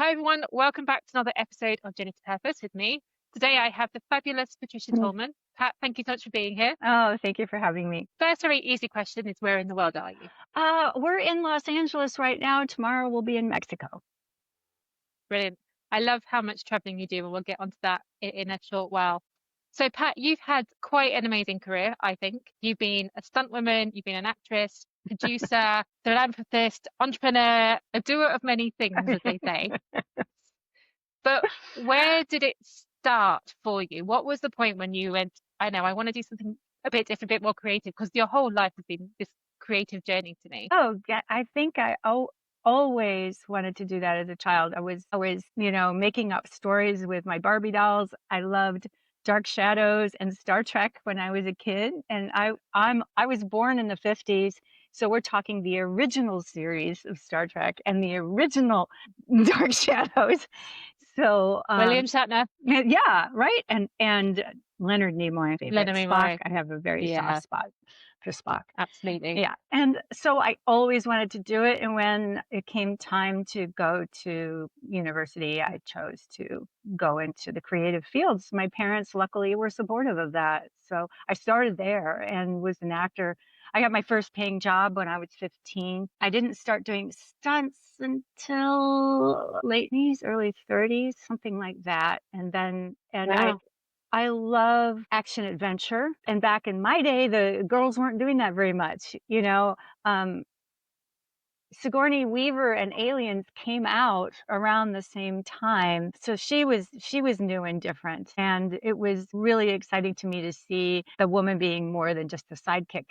Hi, everyone. Welcome back to another episode of Journey to Purpose with me. Today, I have the fabulous Patricia Mm. Tallman. Pat, thank you so much for being here. Oh, thank you for having me. First, very easy question is where in the world are you? We're in Los Angeles right now. Tomorrow we'll be in Mexico. Brilliant. I love how much traveling you do, and we'll get onto that in a short while. So, Pat, you've had quite an amazing career, I think. You've been a stunt woman, you've been an actress, producer, philanthropist, entrepreneur, a doer of many things, as they say. But where did it start for you? What was the point when you went, I know, I want to do something a bit different, a bit more creative? Because your whole life has been this creative journey to me. Oh, yeah, I think always wanted to do that as a child. I was making up stories with my Barbie dolls. I loved Dark Shadows and Star Trek when I was a kid, and I was born in the 50s, so we're talking the original series of Star Trek and the original Dark Shadows. So, William Shatner, yeah, right. And Leonard Nimoy, my favorite. Leonard Spock, Nimoy. I have a very soft Yeah, spot for Spock. absolutely. Yeah. And so I always wanted to do it. And when it came time to go to university, I chose to go into the creative fields. My parents, luckily, were supportive of that. So I started there and was an actor. I got my first paying job when I was 15. I didn't start doing stunts until late 20s, early 30s, something like that. And Wow. I love action adventure. And back in my day, the girls weren't doing that very much. Um, Sigourney Weaver and Aliens came out around the same time. So she was new and different. And it was really exciting to me to see the woman being more than just a sidekick.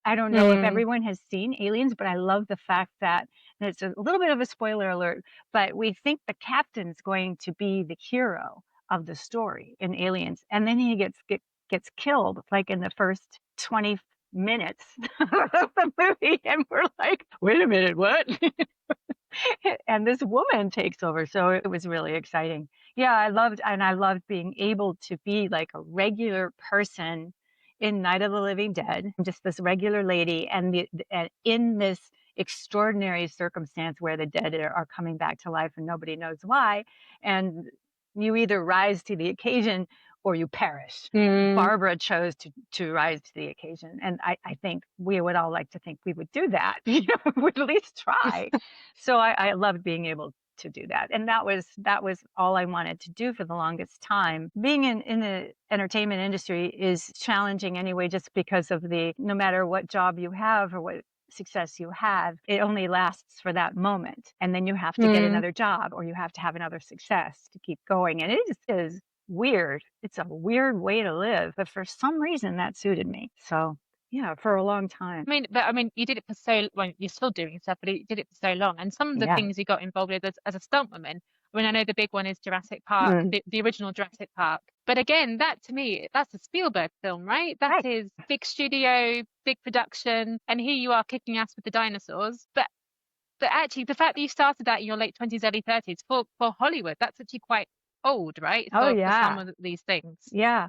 I don't know if Mm, everyone has seen Aliens, but I love the fact that, and it's a little bit of a spoiler alert, but we think the captain's going to be the hero of the story in Aliens. And then he gets killed like in the first 20 minutes of the movie, and we're like, wait a minute, what? And this woman takes over, so it was really exciting. Yeah, I loved being able to be like a regular person in Night of the Living Dead, just this regular lady, and in this extraordinary circumstance where the dead are coming back to life and nobody knows why, and you either rise to the occasion or you perish. mm. Barbara chose to rise to the occasion, and I think we would all like to think we would do that. We'd at least try. So I loved being able to do that, and that was all I wanted to do for the longest time. Being in the entertainment industry is challenging anyway, just because of the no matter what job you have or what success you have, it only lasts for that moment, and then you have to get Mm. another job or you have to have another success to keep going, and it is weird. It's a weird way to live, but for some reason that suited me. So yeah, for a long time. I mean, you did it for so, well, you're still doing stuff, but you did it for so long. And some of the Yeah. things you got involved with as a stunt woman, I mean, I know the big one is Jurassic Park, Mm, the original Jurassic Park. But again, that to me, that's a Spielberg film, right? That right. is big studio, big production, and here you are kicking ass with the dinosaurs. But actually, the fact that you started that in your late 20s, early 30s for Hollywood, that's actually quite old, right? Oh For some yeah. of these things. Yeah.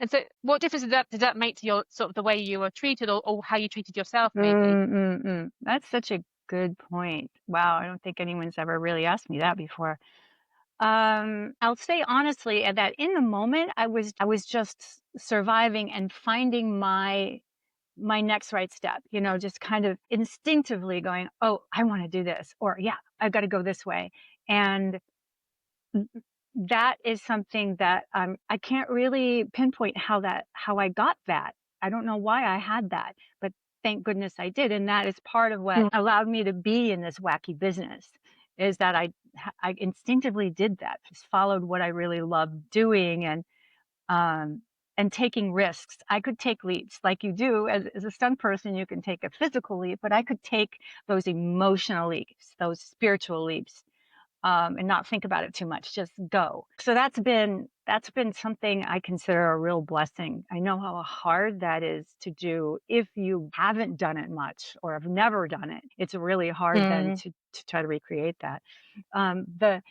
And so, what difference did that make to your sort of the way you were treated, or how you treated yourself, maybe? That's such a good point. Wow, I don't think anyone's ever really asked me that before. I'll say honestly that in the moment I was just surviving and finding my next right step, just kind of instinctively going, oh, I want to do this, or yeah, I've got to go this way. And that is something that I can't really pinpoint how I got that. I don't know why I had that, but thank goodness I did. And that is part of what Mm. allowed me to be in this wacky business, is that I instinctively did that, just followed what I really loved doing, um, and taking risks. I could take leaps like you do as a stunt person. You can take a physical leap, but I could take those emotional leaps, those spiritual leaps, and not think about it too much. Just go. So that's been something I consider a real blessing. I know how hard that is to do if you haven't done it much or have never done it. It's really hard then Mm. to try to recreate that. The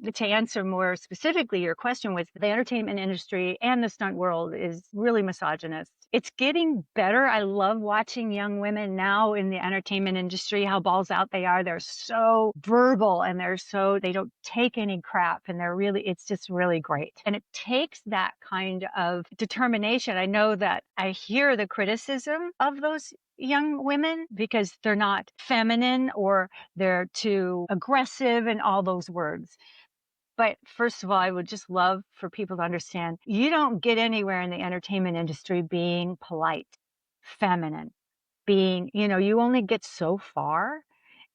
the to answer more specifically, your question was the entertainment industry and the stunt world is really misogynist. It's getting better. I love watching young women now in the entertainment industry, how balls out they are. They're so verbal and they don't take any crap and it's just really great. And it takes that kind of determination. I know that I hear the criticism of those young women because they're not feminine or they're too aggressive and all those words. But first of all, I would just love for people to understand you don't get anywhere in the entertainment industry being polite, feminine, you only get so far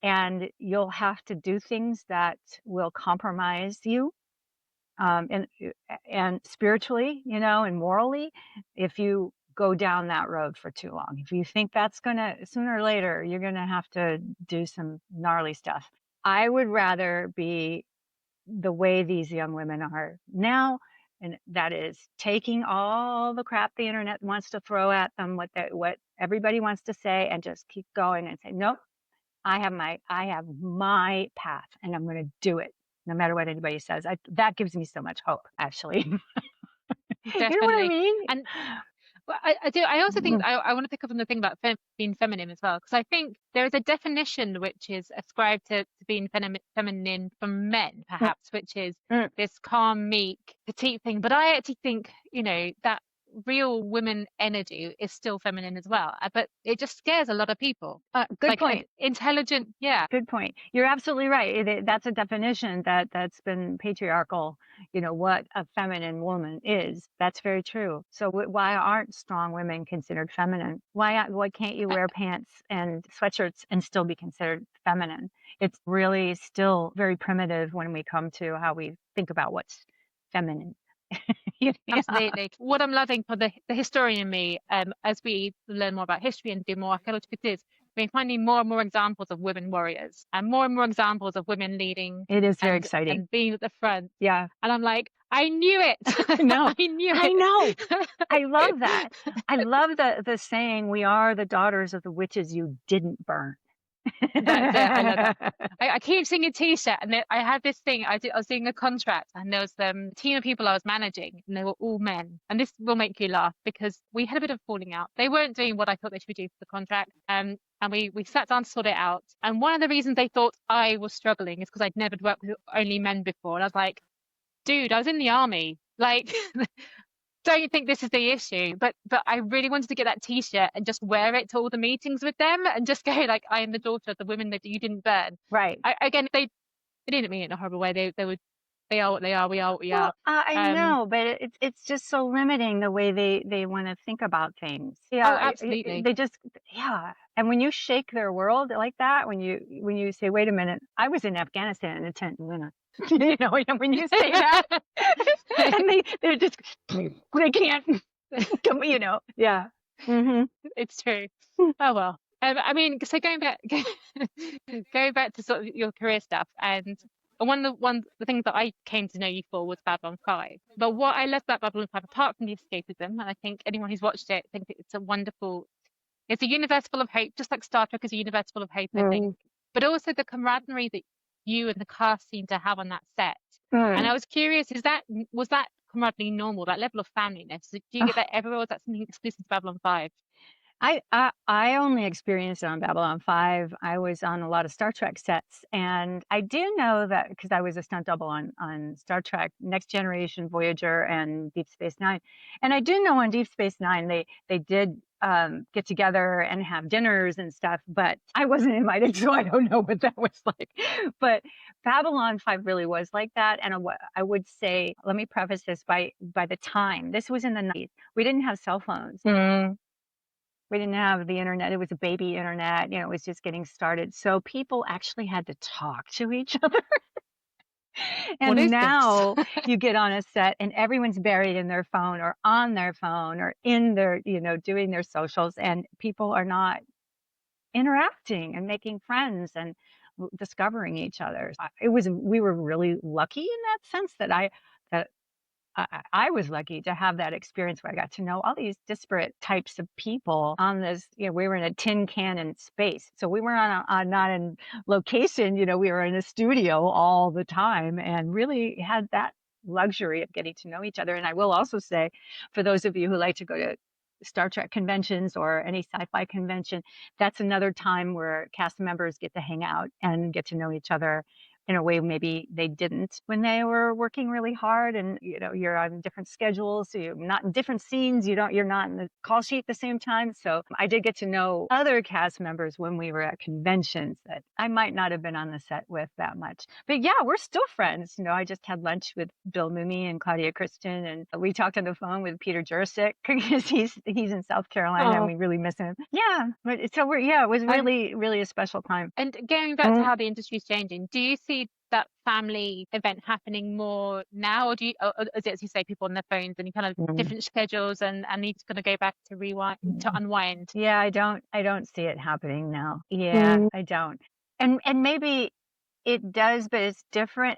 and you'll have to do things that will compromise you. And spiritually, and morally, if you go down that road for too long, if you think that's sooner or later, you're gonna have to do some gnarly stuff. I would rather be the way these young women are now, and that is taking all the crap the internet wants to throw at them, what everybody wants to say, and just keep going and say, nope, I have my path, and I'm going to do it, no matter what anybody says. That gives me so much hope, actually. You know what I Definitely. mean? And well, I do. I also think Mm, I want to pick up on the thing about being feminine as well, because I think there is a definition which is ascribed to being feminine from men, mm, perhaps, which is mm. this calm, meek, petite thing. But I actually think, that real women energy is still feminine as well. But it just scares a lot of people. Good Like point. intelligent, yeah, Good point. You're absolutely right. That's a definition that's been patriarchal, what a feminine woman is. That's very true. So why aren't strong women considered feminine? Why can't you uh, wear pants and sweatshirts and still be considered feminine? It's really still very primitive when we come to how we think about what's feminine. Yeah. absolutely. What I'm loving for the historian in me, as we learn more about history and do more archaeological digs, we're finding more and more examples of women warriors and more examples of women leading It is very and exciting. and being at the front. Yeah. And I'm like, I knew it. No, I knew I know. it. I love that. I love the saying, "We are the daughters of the witches you didn't burn." That's it. I love that. I keep seeing a t-shirt and I had this thing. I was doing a contract and there was a team of people I was managing and they were all men. And this will make you laugh because we had a bit of falling out. They weren't doing what I thought they should be doing for the contract. And we sat down to sort it out. And one of the reasons they thought I was struggling is because I'd never worked with only men before. And I was like, dude, I was in the army. Like, don't think this is the issue, but I really wanted to get that t-shirt and just wear it to all the meetings with them and just go like, I am the daughter of the women that you didn't burn. Right. Again, they didn't mean it in a horrible way. They are what they are. We are what we Well, are. I Um, know, but it's just so limiting the way they want to think about things. oh, Yeah, absolutely. they just yeah. And when you shake their world like that, when you say, "Wait a minute, I was in Afghanistan in a tent," and when you say that, and they're just they can't, yeah. Hmm. It's true. Oh well. I mean, so going back, going back to sort of your career stuff, and the things that I came to know you for was Babylon 5. But what I love about Babylon 5, apart from the escapism, and I think anyone who's watched it thinks it's a universe full of hope, just like Star Trek is a universe full of hope, I think. Mm. But also the camaraderie that you and the cast seem to have on that set. And Mm. I was curious, was that camaraderie normal, that level of familyness? Do you get that everywhere? Or was that something exclusive to Babylon 5? I only experienced it on Babylon 5. I was on a lot of Star Trek sets, and I do know that because I was a stunt double on Star Trek Next Generation, Voyager, and Deep Space Nine. And I do know on Deep Space Nine they did get together and have dinners and stuff, but I wasn't invited, so I don't know what that was like. But Babylon 5 really was like that. And I would say, let me preface this by the time this was in the 90s, we didn't have cell phones. We didn't have the internet. It was a baby internet. It was just getting started. So people actually had to talk to each other. What And is this? now you get on a set and everyone's buried in their phone or on their phone or in their, doing their socials, and people are not interacting and making friends and discovering each other. We were really lucky in that sense that I was lucky to have that experience where I got to know all these disparate types of people on this. We were in a tin can in space. So we were not in location, we were in a studio all the time and really had that luxury of getting to know each other. And I will also say, for those of you who like to go to Star Trek conventions or any sci-fi convention, that's another time where cast members get to hang out and get to know each other in a way maybe they didn't when they were working really hard, and you're on different schedules, so you're not in different scenes, you're not in the call sheet at the same time. So I did get to know other cast members when we were at conventions that I might not have been on the set with that much. But yeah, we're still friends. I just had lunch with Bill Mooney and Claudia Christian, and we talked on the phone with Peter Jurczyk because he's in South Carolina and Oh, we really miss him. Yeah, but so it was and really, really a special time. and going back to how the industry's changing, do you see that family event happening more now, or or is it, as you say, people on their phones and you kind of Mm. different schedules and need to kind of go back to rewind to unwind? Yeah, I don't see it happening now. Yeah, I don't. And maybe it does, but it's different.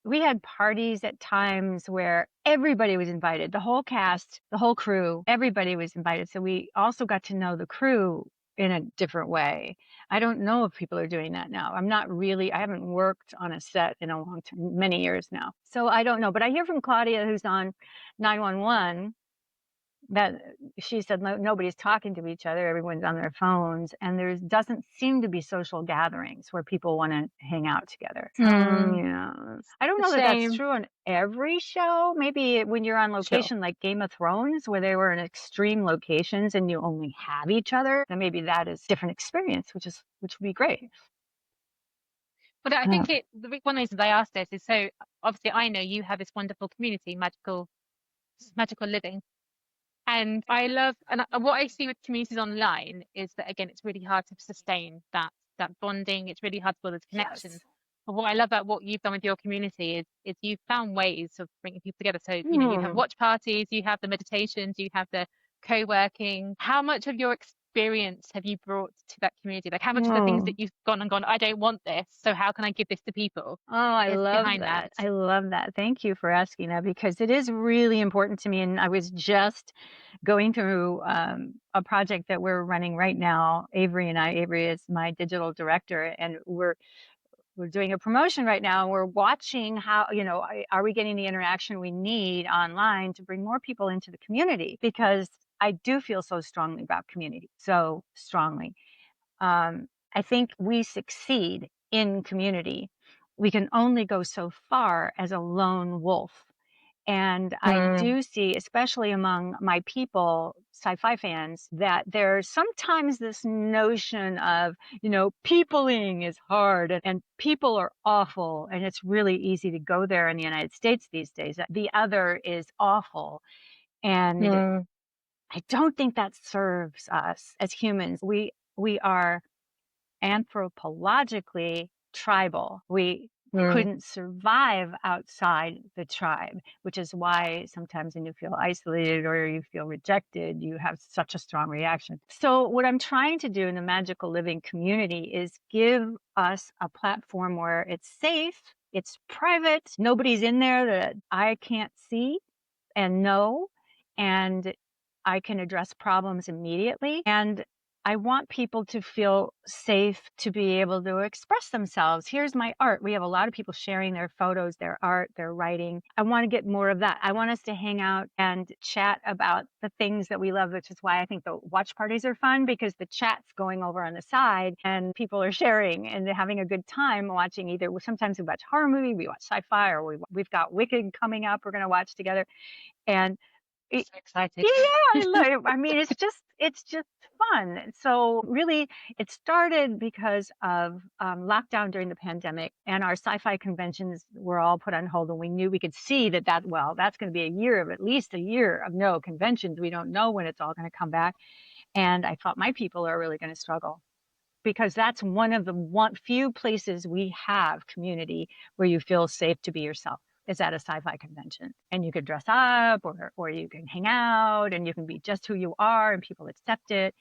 We had parties at times where everybody was invited, the whole cast, the whole crew, everybody was invited. So we also got to know the crew in a different way. I don't know if people are doing that now. I haven't worked on a set in a long time, many years now. So I don't know, but I hear from Claudia, who's on 911, that she said nobody's talking to each other, everyone's on their phones, and there doesn't seem to be social gatherings where people want to hang out together. So Hmm. yeah, I don't A know that that's shame. true on every show. Maybe when you're on Sure. location like Game of Thrones, where they were in extreme locations and you only have each other, then maybe that is a different experience, which would be great. But I Uh, think one of the reasons I asked this is so obviously I know you have this wonderful community, magical living. And I love, what I see with communities online is that again, it's really hard to sustain that bonding. It's really hard to build those connections. yes. But what I love about what you've done with your community is you've found ways of bringing people together. So, you have Hmm. watch parties, you have the meditations, you have the co-working. How much of your experience have you brought to that community? Like how much of the things Hmm. that you've gone and gone, I don't want this, so how can I give this to people, Oh, I is love behind that? that. I love that. Thank you for asking that because it is really important to me. And I was just going through a project that we're running right now. Avery is my digital director, and we're doing a promotion right now. And we're watching how, are we getting the interaction we need online to bring more people into the community? Because I do feel so strongly about community, so strongly. I think we succeed in community. We can only go so far as a lone wolf. And I Mm, do see, especially among my people, sci-fi fans, that there's sometimes this notion of, peopling is hard and people are awful. And it's really easy to go there in the United States these days. The other is awful. And mm, I don't think that serves us as humans. We are anthropologically tribal. We mm, couldn't survive outside the tribe, which is why sometimes when you feel isolated or you feel rejected, you have such a strong reaction. So, what I'm trying to do in the magical living community is give us a platform where it's safe, it's private, nobody's in there that I can't see and know, and I can address problems immediately. And I want people to feel safe to be able to express themselves. Here's my art. We have a lot of people sharing their photos, their art, their writing. I want to get more of that. I want us to hang out and chat about the things that we love, which is why I think the watch parties are fun because the chat's going over on the side and people are sharing and they're having a good time watching either. Sometimes we watch horror movie, we watch sci-fi, or we've got Wicked coming up. We're going to watch together. And it, so excited. yeah, I love it. I mean, it's just fun. So really, it started because of lockdown during the pandemic, and our sci-fi conventions were all put on hold, and we knew we could see that's going to be at least a year of no conventions. We don't know when it's all going to come back, and I thought my people are really going to struggle because that's one of the few places we have community where you feel safe to be yourself is at a sci-fi convention, and you could dress up or you can hang out and you can be just who you are and people accept it.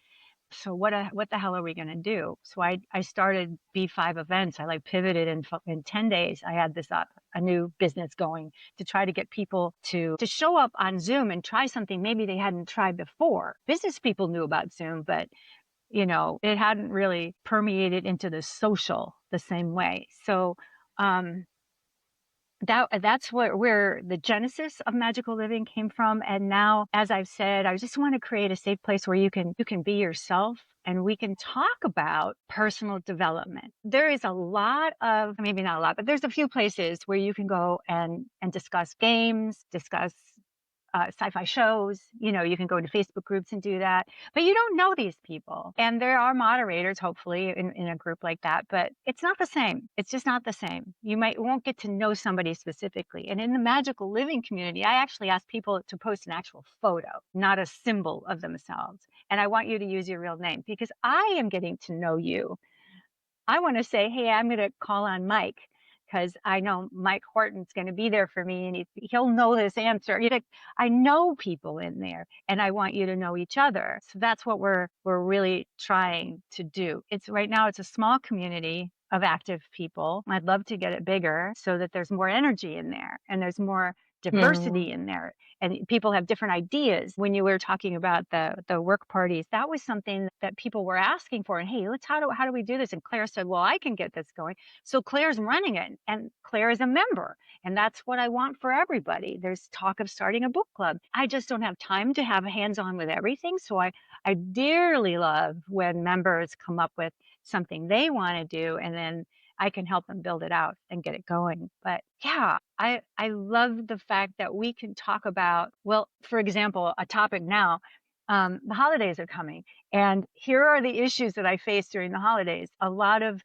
So what the hell are we going to do? So I started B5 events. I like pivoted in 10 days. I had this up. a new business going, to try to get people to show up on Zoom and try something maybe they hadn't tried before. Business people knew about Zoom, but it hadn't really permeated into the social the same way. So that's where the genesis of Magical Living came from. And now, as I've said, I just want to create a safe place where you can be yourself and we can talk about personal development. There is a lot of, maybe not a lot, but there's a few places where you can go and discuss games, discuss sci-fi shows. You can go to Facebook groups and do that, but you don't know these people. And there are moderators, hopefully, in a group like that, but it's not the same. It's just not the same. You won't get to know somebody specifically. And in the Magical Living community, I actually ask people to post an actual photo, not a symbol of themselves. And I want you to use your real name because I am getting to know you. I want to say, hey, I'm going to call on Mike because I know Mike Horton's going to be there for me and he'll know this answer. I know people in there and I want you to know each other. So that's what we're really trying to do. Right now it's a small community of active people. I'd love to get it bigger so that there's more energy in there and there's more diversity in there and people have different ideas. When you were talking about the work parties, that was something that people were asking for. And hey, how do we do this? And Claire said, well, I can get this going. So Claire's running it and Claire is a member. And that's what I want for everybody. There's talk of starting a book club. I just don't have time to have hands-on with everything. So I dearly love when members come up with something they want to do and then I can help them build it out and get it going. But yeah, I love the fact that we can talk about, well, for example, a topic now, the holidays are coming. And here are the issues that I face during the holidays. A lot of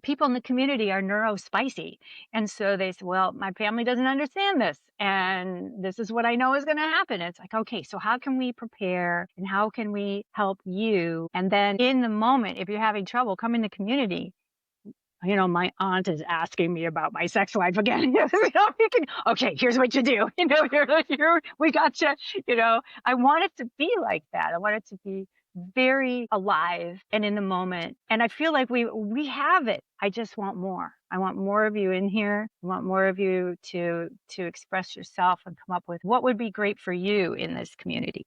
people in the community are neurospicy. And so they say, well, my family doesn't understand this. And this is what I know is going to happen. It's like, okay, so how can we prepare and how can we help you? And then in the moment, if you're having trouble, come in the community. My aunt is asking me about my sex life again. Okay, here's what you do. Here we got you. I want it to be like that. I want it to be very alive and in the moment. And I feel like we have it. I just want more. I want more of you in here. I want more of you to express yourself and come up with what would be great for you in this community.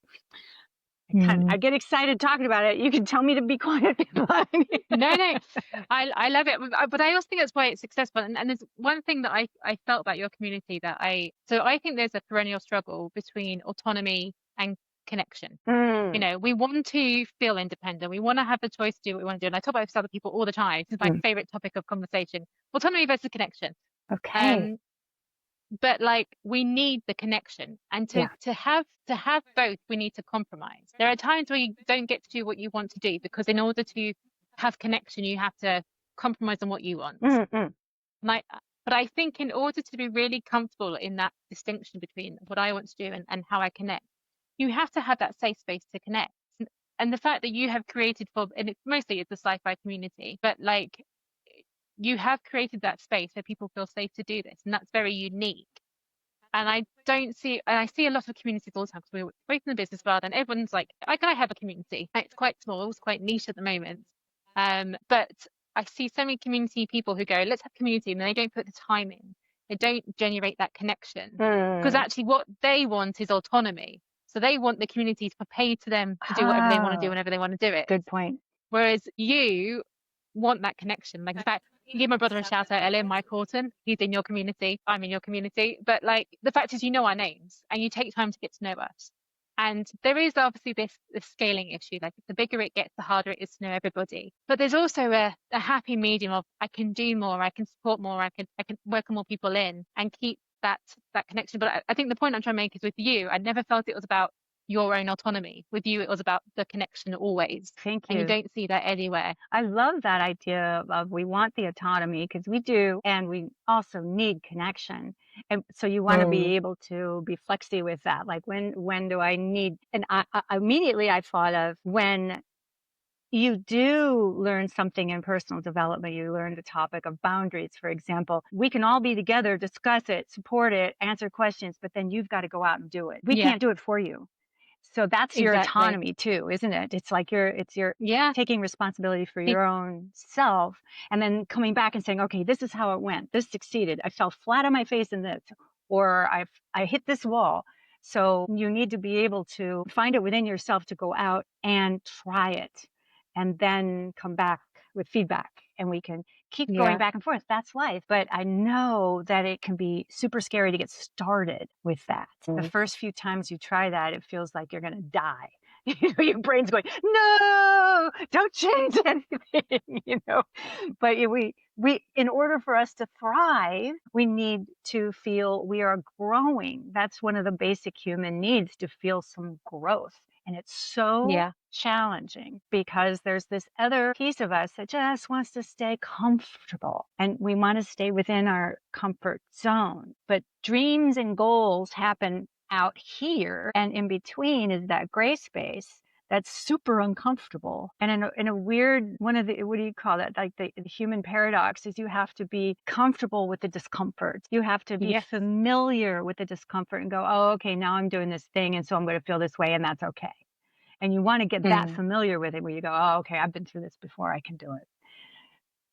I get excited talking about it. You can tell me to be quiet. No, I love it. But I also think that's why it's successful. And there's one thing that I felt about your community so I think there's a perennial struggle between autonomy and connection. We want to feel independent. We want to have the choice to do what we want to do. And I talk about this with other people all the time. It's my favorite topic of conversation. Autonomy versus connection. Okay. But we need the connection, and to have both, we need to compromise. There are times where you don't get to do what you want to do because in order to have connection, you have to compromise on what you want. But I think in order to be really comfortable in that distinction between what I want to do and how I connect, you have to have that safe space to connect. And the fact that you have created and it's mostly the sci-fi community, but you have created that space where people feel safe to do this, and that's very unique. And I see a lot of communities all the time because we're both in the business world, and everyone's like, I have a community. It's quite small, it's quite niche at the moment. But I see so many community people who go, let's have community, and they don't put the time in. They don't generate that connection because actually what they want is autonomy. So they want the community to pay to them to do whatever they want to do whenever they want to do it. Good point. Whereas you want that connection. In fact, I give my brother a shout out earlier, Mike Horton. He's in your community. I'm in your community. But the fact is, you know our names and you take time to get to know us. And there is obviously this scaling issue. The bigger it gets, the harder it is to know everybody. But there's also a happy medium of I can do more, I can support more, I can welcome more people in and keep that connection. But I think the point I'm trying to make is with you, I never felt it was about your own autonomy. With you, it was about the connection always. Thank you. And you don't see that anywhere. I love that idea of we want the autonomy because we do, and we also need connection. And so you want to be able to be flexy with that. When do I need? And I immediately I thought of when you do learn something in personal development. You learn the topic of boundaries, for example. We can all be together, discuss it, support it, answer questions, but then you've got to go out and do it. We can't do it for you. So that's your Exactly. autonomy too, isn't it? It's your Yeah. taking responsibility for Pe- your own self and then coming back and saying, okay, this is how it went. This succeeded. I fell flat on my face in this, or I hit this wall. So you need to be able to find it within yourself to go out and try it and then come back with feedback, and we can keep going Yeah. back and forth. That's life. But I know that it can be super scary to get started with that. The Mm. first few times you try that, it feels like you're going to die. Your brain's going, no, don't change anything, But in order for us to thrive, we need to feel we are growing. That's one of the basic human needs, to feel some growth. And it's so Yeah. challenging because there's this other piece of us that just wants to stay comfortable, and we want to stay within our comfort zone. But dreams and goals happen out here, and in between is that gray space that's super uncomfortable. And in a weird, one of the, what do you call that? Like the human paradox is you have to be comfortable with the discomfort. You have to be Yes. familiar with the discomfort and go, oh, okay, now I'm doing this thing. And so I'm going to feel this way, and that's okay. And you want to get that Mm. familiar with it, where you go, oh, okay, I've been through this before, I can do it.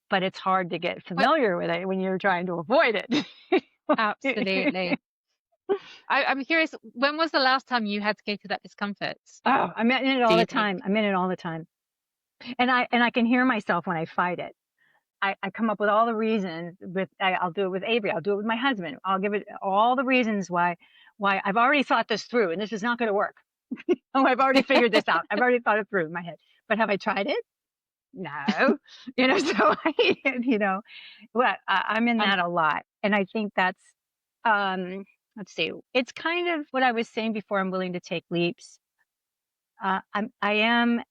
But it's hard to get But familiar with it when you're trying to avoid it. absolutely. I'm curious, when was the last time you had to go through that discomfort, Oh, I'm in it do all you the think? time. I'm in it all the time. And I can hear myself when I fight it. I come up with all the reasons I'll do it with Avery. I'll do it with my husband. I'll give it all the reasons why I've already thought this through and this is not going to work. Oh, I've already figured this out. I've already thought it through in my head. But have I tried it? No. So well, I'm in And that a lot. And I think that's, let's see, it's kind of what I was saying before. I'm willing to take leaps. I am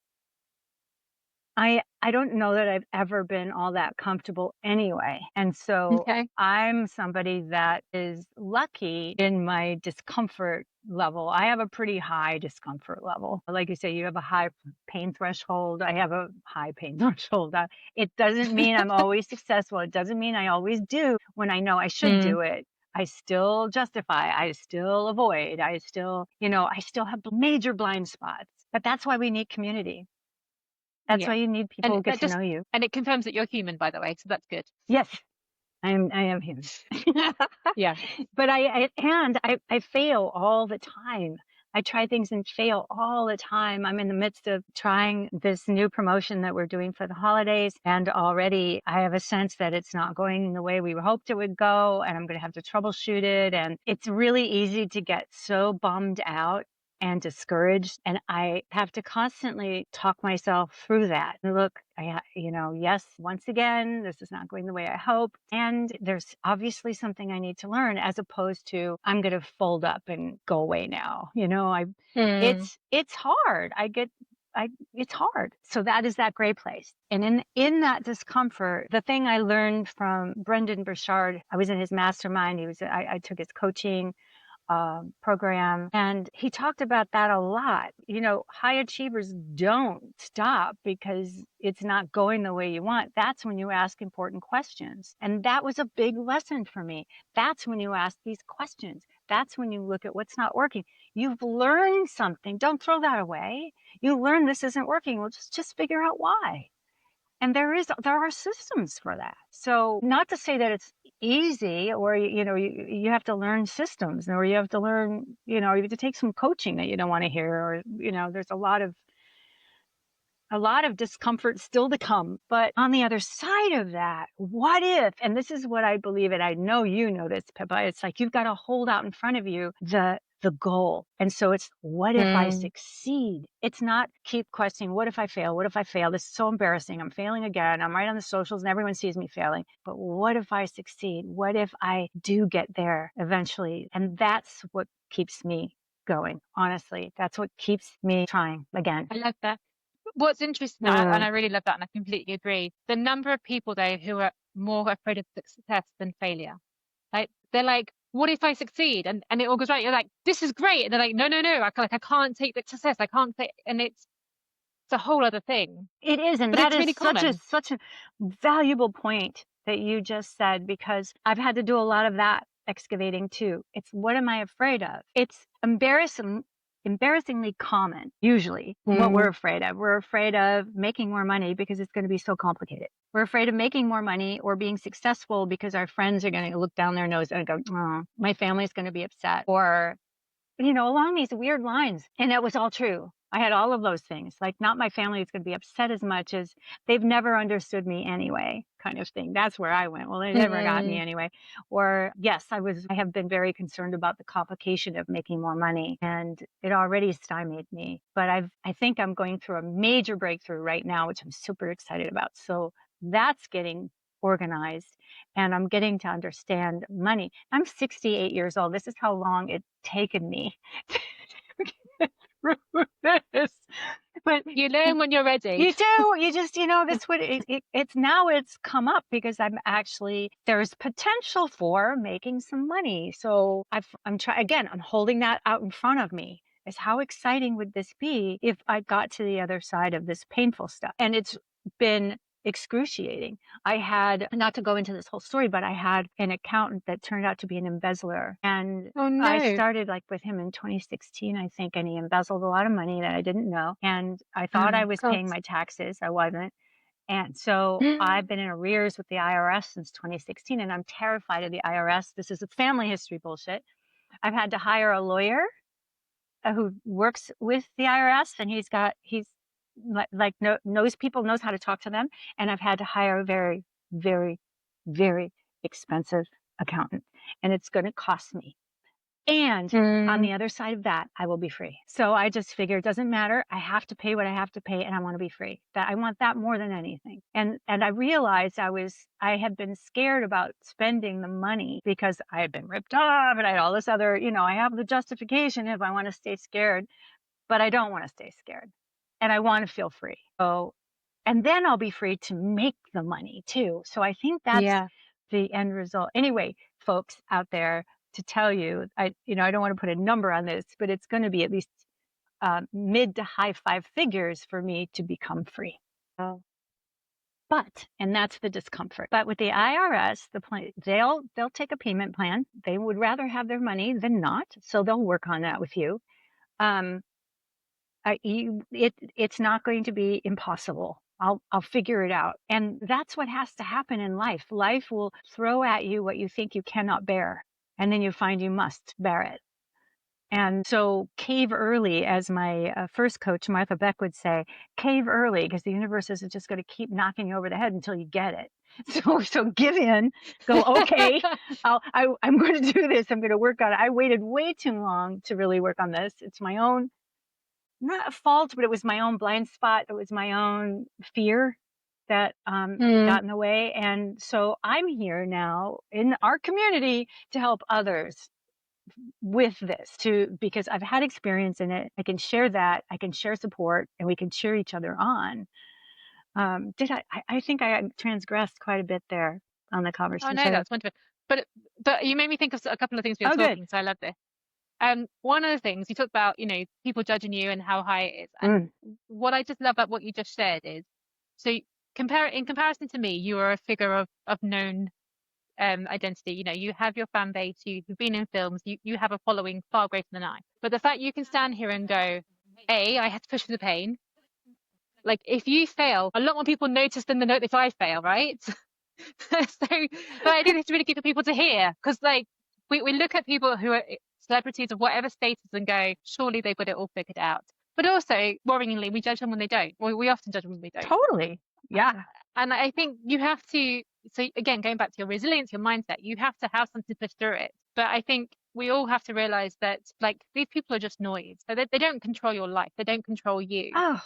I don't know that I've ever been all that comfortable anyway. And so okay. I'm somebody that is lucky in my discomfort level. I have a pretty high discomfort level. Like you say, you have a high pain threshold. I have a high pain threshold. It doesn't mean I'm always successful. It doesn't mean I always do when I know I should Mm. do it. I still justify. I still avoid. I still have major blind spots. But that's why we need community. That's why Yeah. you need people And who get that to just know you. and it confirms that you're human, by the way, so that's good. Yes, I am human. Yeah. But I fail all the time. I try things and fail all the time. I'm in the midst of trying this new promotion that we're doing for the holidays, and already I have a sense that it's not going the way we hoped it would go, and I'm going to have to troubleshoot it. And it's really easy to get so bummed out and discouraged. And I have to constantly talk myself through that. And look, yes, once again, this is not going the way I hoped. And there's obviously something I need to learn, as opposed to I'm going to fold up and go away now. Mm. It's hard. It's hard. So that is that gray place. And in that discomfort, the thing I learned from Brendan Burchard, I was in his mastermind. I took his coaching program. And he talked about that a lot. High achievers don't stop because it's not going the way you want. That's when you ask important questions. And that was a big lesson for me. That's when you ask these questions. That's when you look at what's not working. You've learned something. Don't throw that away. You learned this isn't working. Well, just figure out why. And there are systems for that. So not to say that it's easy, or you have to learn systems, or you have to learn, you have to take some coaching that you don't want to hear, or there's a lot of discomfort still to come. But on the other side of that, what if, and this is what I believe, and I know you know this, Pippa, it's like you've got to hold out in front of you the goal. And so it's, what if I Mm. succeed? It's not keep questioning, what if I fail? What if I fail? This is so embarrassing. I'm failing again. I'm right on the socials and everyone sees me failing. But what if I succeed? What if I do get there eventually? And that's what keeps me going. Honestly, that's what keeps me trying again. I love that. What's interesting, and Mm. I really love that, and I completely agree. The number of people though who are more afraid of success than failure. Like they're like, what if I succeed? And it all goes right. You're like, this is great. And they're like, no, no, no. I can't take the success. I can't take, and it's a whole other thing. It is, and But that it's is really common. such a valuable point that you just said, because I've had to do a lot of that excavating too. It's, what am I afraid of? It's embarrassingly common, usually, what we're afraid of. We're afraid of making more money because it's going to be so complicated. We're afraid of making more money or being successful because our friends are going to look down their nose and go, oh, my family's going to be upset. Or, along these weird lines. And it was all true. I had all of those things. Like, not my family is going to be upset as much as they've never understood me anyway, kind of thing. That's where I went. Well, they never got me anyway. Or yes, I have been very concerned about the complication of making more money, and it already stymied me. But I think I'm going through a major breakthrough right now, which I'm super excited about. So that's getting organized, and I'm getting to understand money. I'm 68 years old. This is how long it's taken me through this. But You learn when you're ready. you do. You just, that's what it's come up because there's potential for making some money. So I'm holding that out in front of me. Is how exciting would this be if I got to the other side of this painful stuff? And it's been excruciating. I had, not to go into this whole story, but I had an accountant that turned out to be an embezzler. And Oh I no. started with him in 2016, I think, and he embezzled a lot of money that I didn't know. And I thought I was God. paying my taxes. I wasn't. And so I've been in arrears with the IRS since 2016, and I'm terrified of the IRS. This is a family history bullshit. I've had to hire a lawyer who works with the IRS, and he's knows people, knows how to talk to them. And I've had to hire a very, very, very expensive accountant, and it's going to cost me. And on the other side of that, I will be free. So I just figure it doesn't matter. I have to pay what I have to pay, and I want to be free. That I want that more than anything. And I realized I had been scared about spending the money because I had been ripped off, and I had all this other, I have the justification if I want to stay scared, but I don't want to stay scared, and I want to feel free. So, and then I'll be free to make the money too. So I think that's Yeah. the end result. Anyway, folks out there, to tell you, I don't want to put a number on this, but it's going to be at least mid to high five figures for me to become free. Oh. And that's the discomfort. But with the IRS, they'll take a payment plan. They would rather have their money than not, so they'll work on that with you. It's not going to be impossible. I'll figure it out. And that's what has to happen in life. Life will throw at you what you think you cannot bear, and then you find you must bear it. And so cave early, as my first coach, Martha Beck, would say, cave early, because the universe is just going to keep knocking you over the head until you get it. So give in, go, okay, I'm going to do this. I'm going to work on it. I waited way too long to really work on this. It's my own, not a fault, but it was my own blind spot. It was my own fear that got in the way. And so I'm here now in our community to help others with this because I've had experience in it. I can share that. I can share support, and we can cheer each other on. I think I transgressed quite a bit there on the Oh conversation. no, that's wonderful. But you made me think of a couple of things we were talking, Good. so I love this. One of the things you talked about, people judging you and how high it is. And what I just love about what you just shared is, so in comparison to me, you are a figure of known identity. You have your fan base, you've been in films, you have a following far greater than I. But the fact you can stand here and go, I had to push through the pain. Like, if you fail, a lot more people notice than the note if I fail, right? So, but I think it's really good for people to hear, because we look at people who are celebrities of whatever status and go, surely they've got it all figured out. But also, worryingly, we judge them when they don't. We often judge them when they don't. Totally. Yeah. And I think you have to, so again, going back to your resilience, your mindset, you have to have something to push through it. But I think we all have to realize that these people are just noise. So they don't control your life. They don't control you. Oh,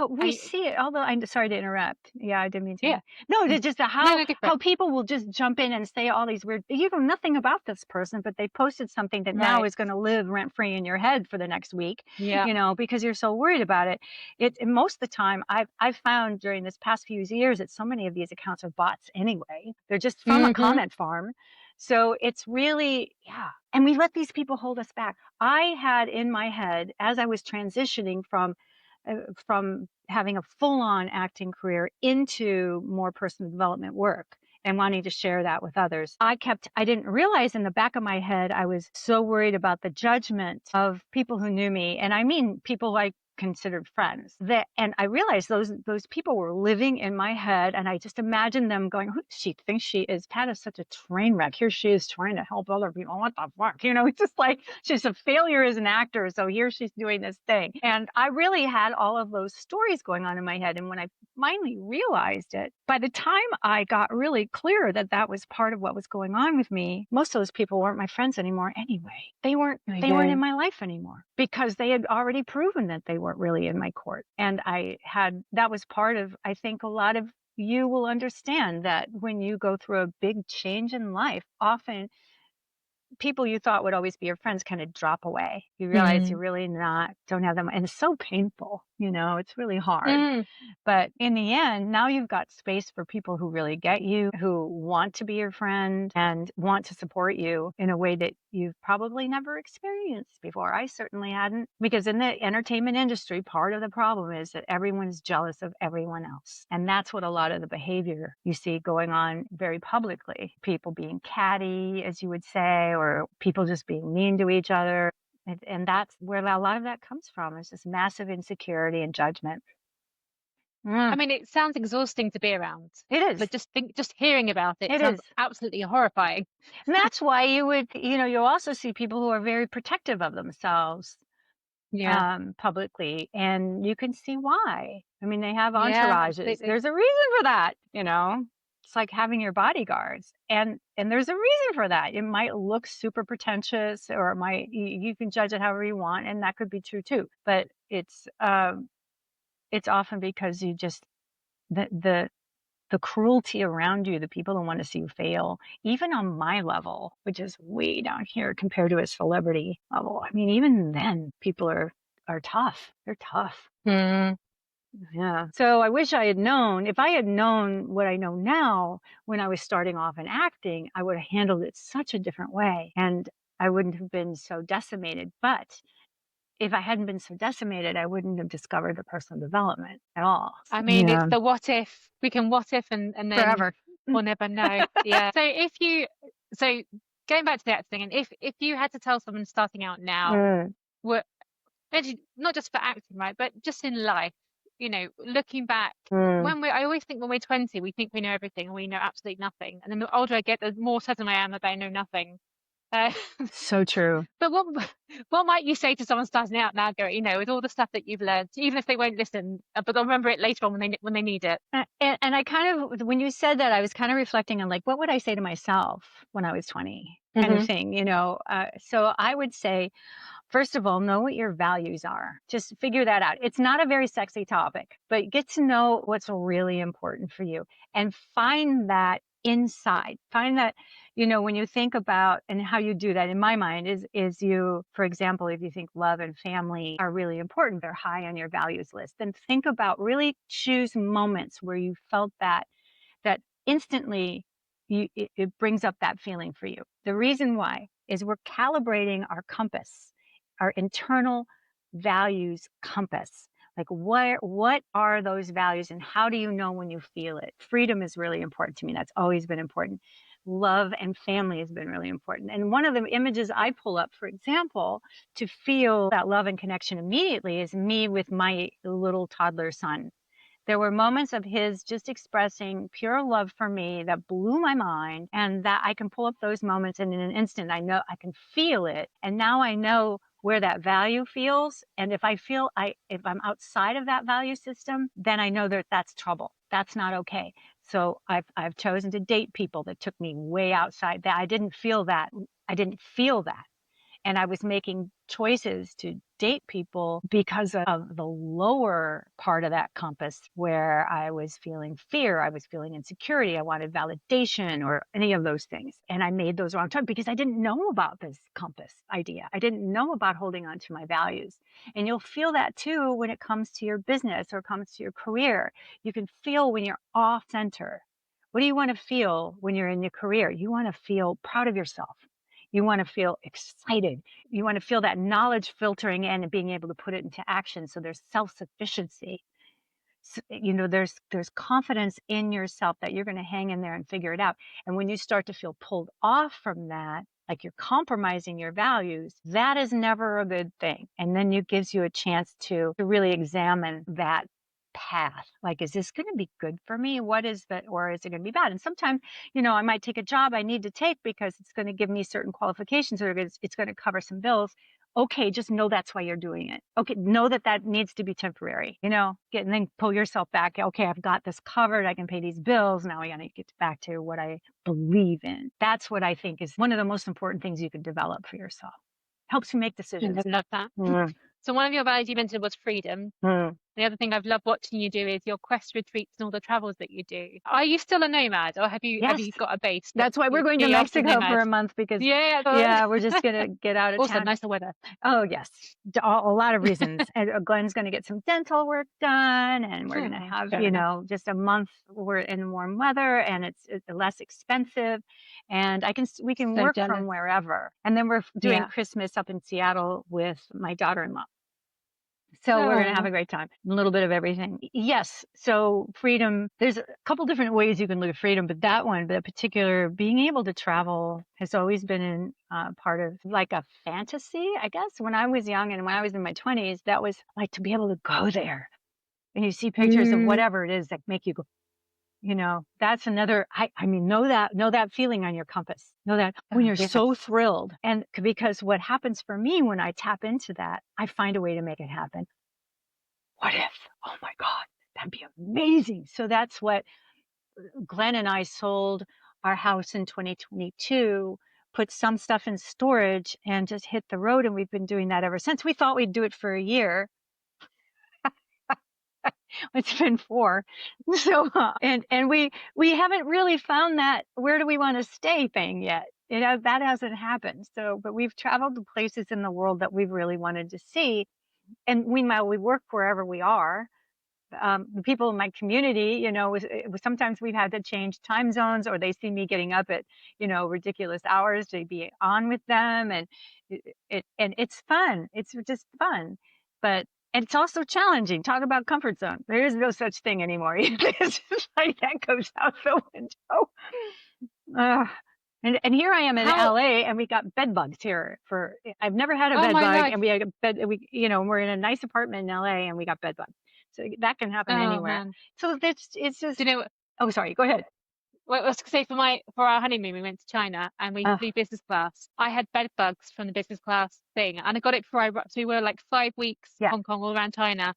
we see it. Although I'm sorry to interrupt. Yeah, I didn't mean to. Yeah. No, it's just No, how people will just jump in and say all these weird. You know nothing about this person, but they posted something that now is going to live rent free in your head for the next week. Yeah. Because you're so worried about it. Most of the time, I've found during this past few years that so many of these accounts are bots anyway. They're just from a comment farm. So it's really, and we let these people hold us back. I had in my head, as I was transitioning from having a full-on acting career into more personal development work and wanting to share that with others. I didn't realize in the back of my head, I was so worried about the judgment of people who knew me. And I mean, people I considered friends that, and I realized those people were living in my head. And I just imagined them going, who does she think she is? Pat is such a train wreck. Here she is trying to help other people. What the fuck? It's just like, she's a failure as an actor. So here she's doing this thing. And I really had all of those stories going on in my head. And when I finally realized it, by the time I got really clear that that was part of what was going on with me, most of those people weren't my friends anymore anyway. They weren't in my life anymore because they had already proven that they weren't really in my court. And that was part of, I think a lot of you will understand that when you go through a big change in life, often people you thought would always be your friends kind of drop away. You realize you really don't have them. And it's so painful, it's really hard. Mm. But in the end, now you've got space for people who really get you, who want to be your friend and want to support you in a way that you've probably never experienced before. I certainly hadn't, because in the entertainment industry, part of the problem is that everyone's jealous of everyone else. And that's what a lot of the behavior you see going on very publicly. People being catty, as you would say, or people just being mean to each other. And that's where a lot of that comes from, is this massive insecurity and judgment. I mean, it sounds exhausting to be around. It is. But just hearing about it sounds absolutely horrifying. And that's why you'll also see people who are very protective of themselves publicly. And you can see why. I mean, they have entourages. There's a reason for that, It's like having your bodyguards. And there's a reason for that. It might look super pretentious, or you can judge it however you want, and that could be true too. But it's often because you just the cruelty around you, the people who want to see you fail, even on my level, which is way down here compared to a celebrity level. I mean, even then, people are tough. They're tough. Mm. Yeah. So I wish I had known. If I had known what I know now when I was starting off in acting, I would have handled it such a different way, and I wouldn't have been so decimated. But if I hadn't been so decimated, I wouldn't have discovered the personal development at all. I mean, it's the what if. We can what if and then forever. We'll never know. Yeah. So going back to the acting, and if you had to tell someone starting out now, not just for acting, right, but just in life, looking back, I always think when we're 20, we think we know everything and we know absolutely nothing. And then the older I get, the more certain I am that I know nothing. So true. But what might you say to someone starting out now, Gary, with all the stuff that you've learned, even if they won't listen, but they'll remember it later on when they need it? And I kind of, when you said that, I was kind of reflecting on, like, what would I say to myself when I was 20, kind of thing, So I would say, first of all, know what your values are. Just figure that out. It's not a very sexy topic, but get to know what's really important for you and find that inside. Find that, when you think about, and how you do that in my mind is you, for example, if you think love and family are really important, they're high on your values list, then think about, really choose moments where you felt that instantly it brings up that feeling for you. The reason why is we're calibrating our compass, our internal values compass. Like, what are those values, and how do you know when you feel it? Freedom is really important to me. That's always been important. Love and family has been really important. And one of the images I pull up, for example, to feel that love and connection immediately is me with my little toddler son. There were moments of his just expressing pure love for me that blew my mind, and that I can pull up those moments, and in an instant, I know I can feel it. And now I know where that value feels. And if I'm outside of that value system, then I know that that's trouble. That's not okay. So I've chosen to date people that took me way outside that. I didn't feel that. And I was making choices to date people because of the lower part of that compass, where I was feeling fear, I was feeling insecurity, I wanted validation, or any of those things. And I made those wrong choices because I didn't know about this compass idea. I didn't know about holding on to my values. And you'll feel that too when it comes to your business or comes to your career. You can feel when you're off center. What do you want to feel when you're in your career? You want to feel proud of yourself. You want to feel excited. You want to feel that knowledge filtering in and being able to put it into action. So there's self-sufficiency. there's confidence in yourself that you're going to hang in there and figure it out. And when you start to feel pulled off from that, like you're compromising your values, that is never a good thing. And then it gives you a chance to really examine that path. Like, is this going to be good for me? What is that? Or is it going to be bad? And sometimes, I might take a job I need to take because it's going to give me certain qualifications, or it's going to cover some bills. Okay, just know that's why you're doing it. Okay, know that that needs to be temporary, and then pull yourself back. Okay, I've got this covered. I can pay these bills. Now I got to get back to what I believe in. That's what I think is one of the most important things you can develop for yourself. Helps you make decisions. I love that. So one of your values you mentioned was freedom. The other thing I've loved watching you do is your quest retreats and all the travels that you do. Are you still a nomad, or have you got a base? That's why we're going to Mexico for a month, because we're just gonna get out of also town. nicer weather. Oh yes, a lot of reasons. And Glenn's going to get some dental work done, and we're going to have just a month. We're in warm weather, and it's less expensive, and we can work from wherever. And then we're doing Christmas up in Seattle with my daughter-in-law. So we're going to have a great time. A little bit of everything. Yes. So freedom, there's a couple different ways you can look at freedom, but that particular, being able to travel has always been in part of like a fantasy, I guess. When I was young and when I was in my 20s, that was like to be able to go there. And you see pictures of whatever it is that make you go, that's another, know that feeling on your compass. Know that when you're so thrilled. And because what happens for me when I tap into that, I find a way to make it happen. What if? Oh my God, that'd be amazing. So that's what Glenn and I sold our house in 2022, put some stuff in storage, and just hit the road. And we've been doing that ever since. We thought we'd do it for a year. It's been 4. So, and we haven't really found that where do we want to stay thing yet. That hasn't happened. So, but we've traveled to places in the world that we've really wanted to see. And meanwhile, we work wherever we are. The people in my community, sometimes we've had to change time zones, or they see me getting up at, ridiculous hours to be on with them. And it's fun. It's just fun. But it's also challenging. Talk about comfort zone. There is no such thing anymore. It's just like that goes out the window. And here I am in LA, and we got bed bugs here. I've never had a bed bug, and we had a bed. We're in a nice apartment in LA, and we got bed bugs. So that can happen anywhere. Man. So it's just. Oh, sorry. Go ahead. Well, I was going to say for our honeymoon, we went to China and we flew business class. I had bed bugs from the business class thing, and I got it before so we were like 5 weeks Hong Kong, all around China,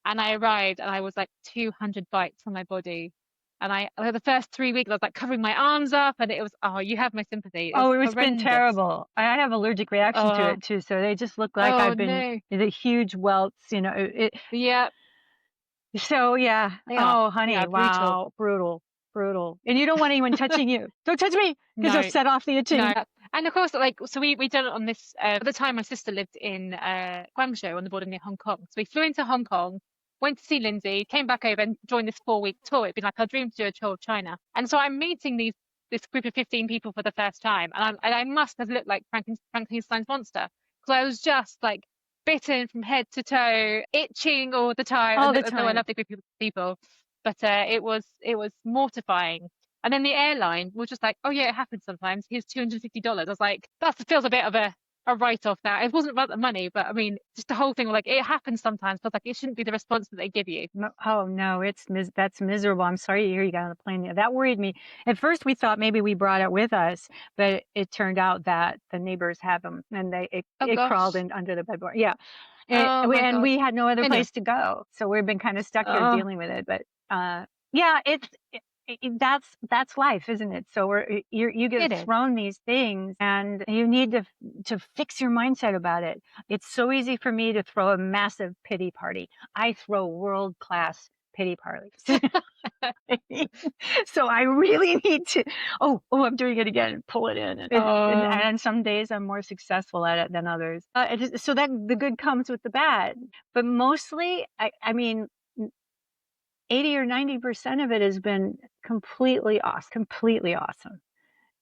and I arrived and I was like 200 bites on my body. And the first 3 weeks, I was like covering my arms up, and it was, you have my sympathy. It's been terrible. I have allergic reaction to it too. So they just look like I've been the huge welts, Yeah. So yeah. Oh, honey. Yeah, wow. Brutal. And you don't want anyone touching you. Don't touch me, because they'll set off the itching. No. And of course, so we did it on this, at the time my sister lived in Guangzhou on the border near Hong Kong. So we flew into Hong Kong, went to see Lindsay, came back over and joined this 4-week tour. It'd been like our dream to do a tour of China. And so I'm meeting this group of 15 people for the first time. And I must have looked like Frankenstein's monster, because I was just like bitten from head to toe, itching all the time. All the time. So I love the group of people. But it was mortifying. And then the airline was just like, oh yeah, it happens sometimes. Here's $250. I was like, that feels a bit of a write-off now. It wasn't about the money, but I mean, just the whole thing, like, it happens sometimes, but like, it shouldn't be the response that they give you. No, oh no, that's miserable. I'm sorry to hear you got on the plane. That worried me. At first we thought maybe we brought it with us, but it turned out that the neighbors had them, and it crawled in under the bedboard. Yeah. And we had no other place to go. So we've been kind of stuck here dealing with it. But yeah, that's life, isn't it? So you get thrown these things, and you need to fix your mindset about it. It's so easy for me to throw a massive pity party. I throw world-class pity parties. So I really need to, I'm doing it again, pull it in. And some days I'm more successful at it than others. So that the good comes with the bad. But mostly, I mean, 80 or 90% of it has been completely awesome,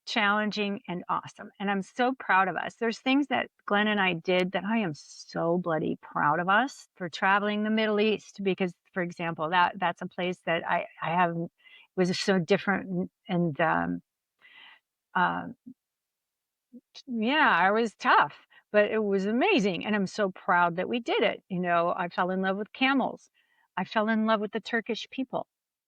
challenging and awesome. And I'm so proud of us. There's things that Glenn and I did that I am so bloody proud of us for traveling the Middle East, because for example, that's a place that I haven't, was so different and uh, yeah, I was tough, but it was amazing. And I'm so proud that we did it. You know, I fell in love with camels. I fell in love with the Turkish people.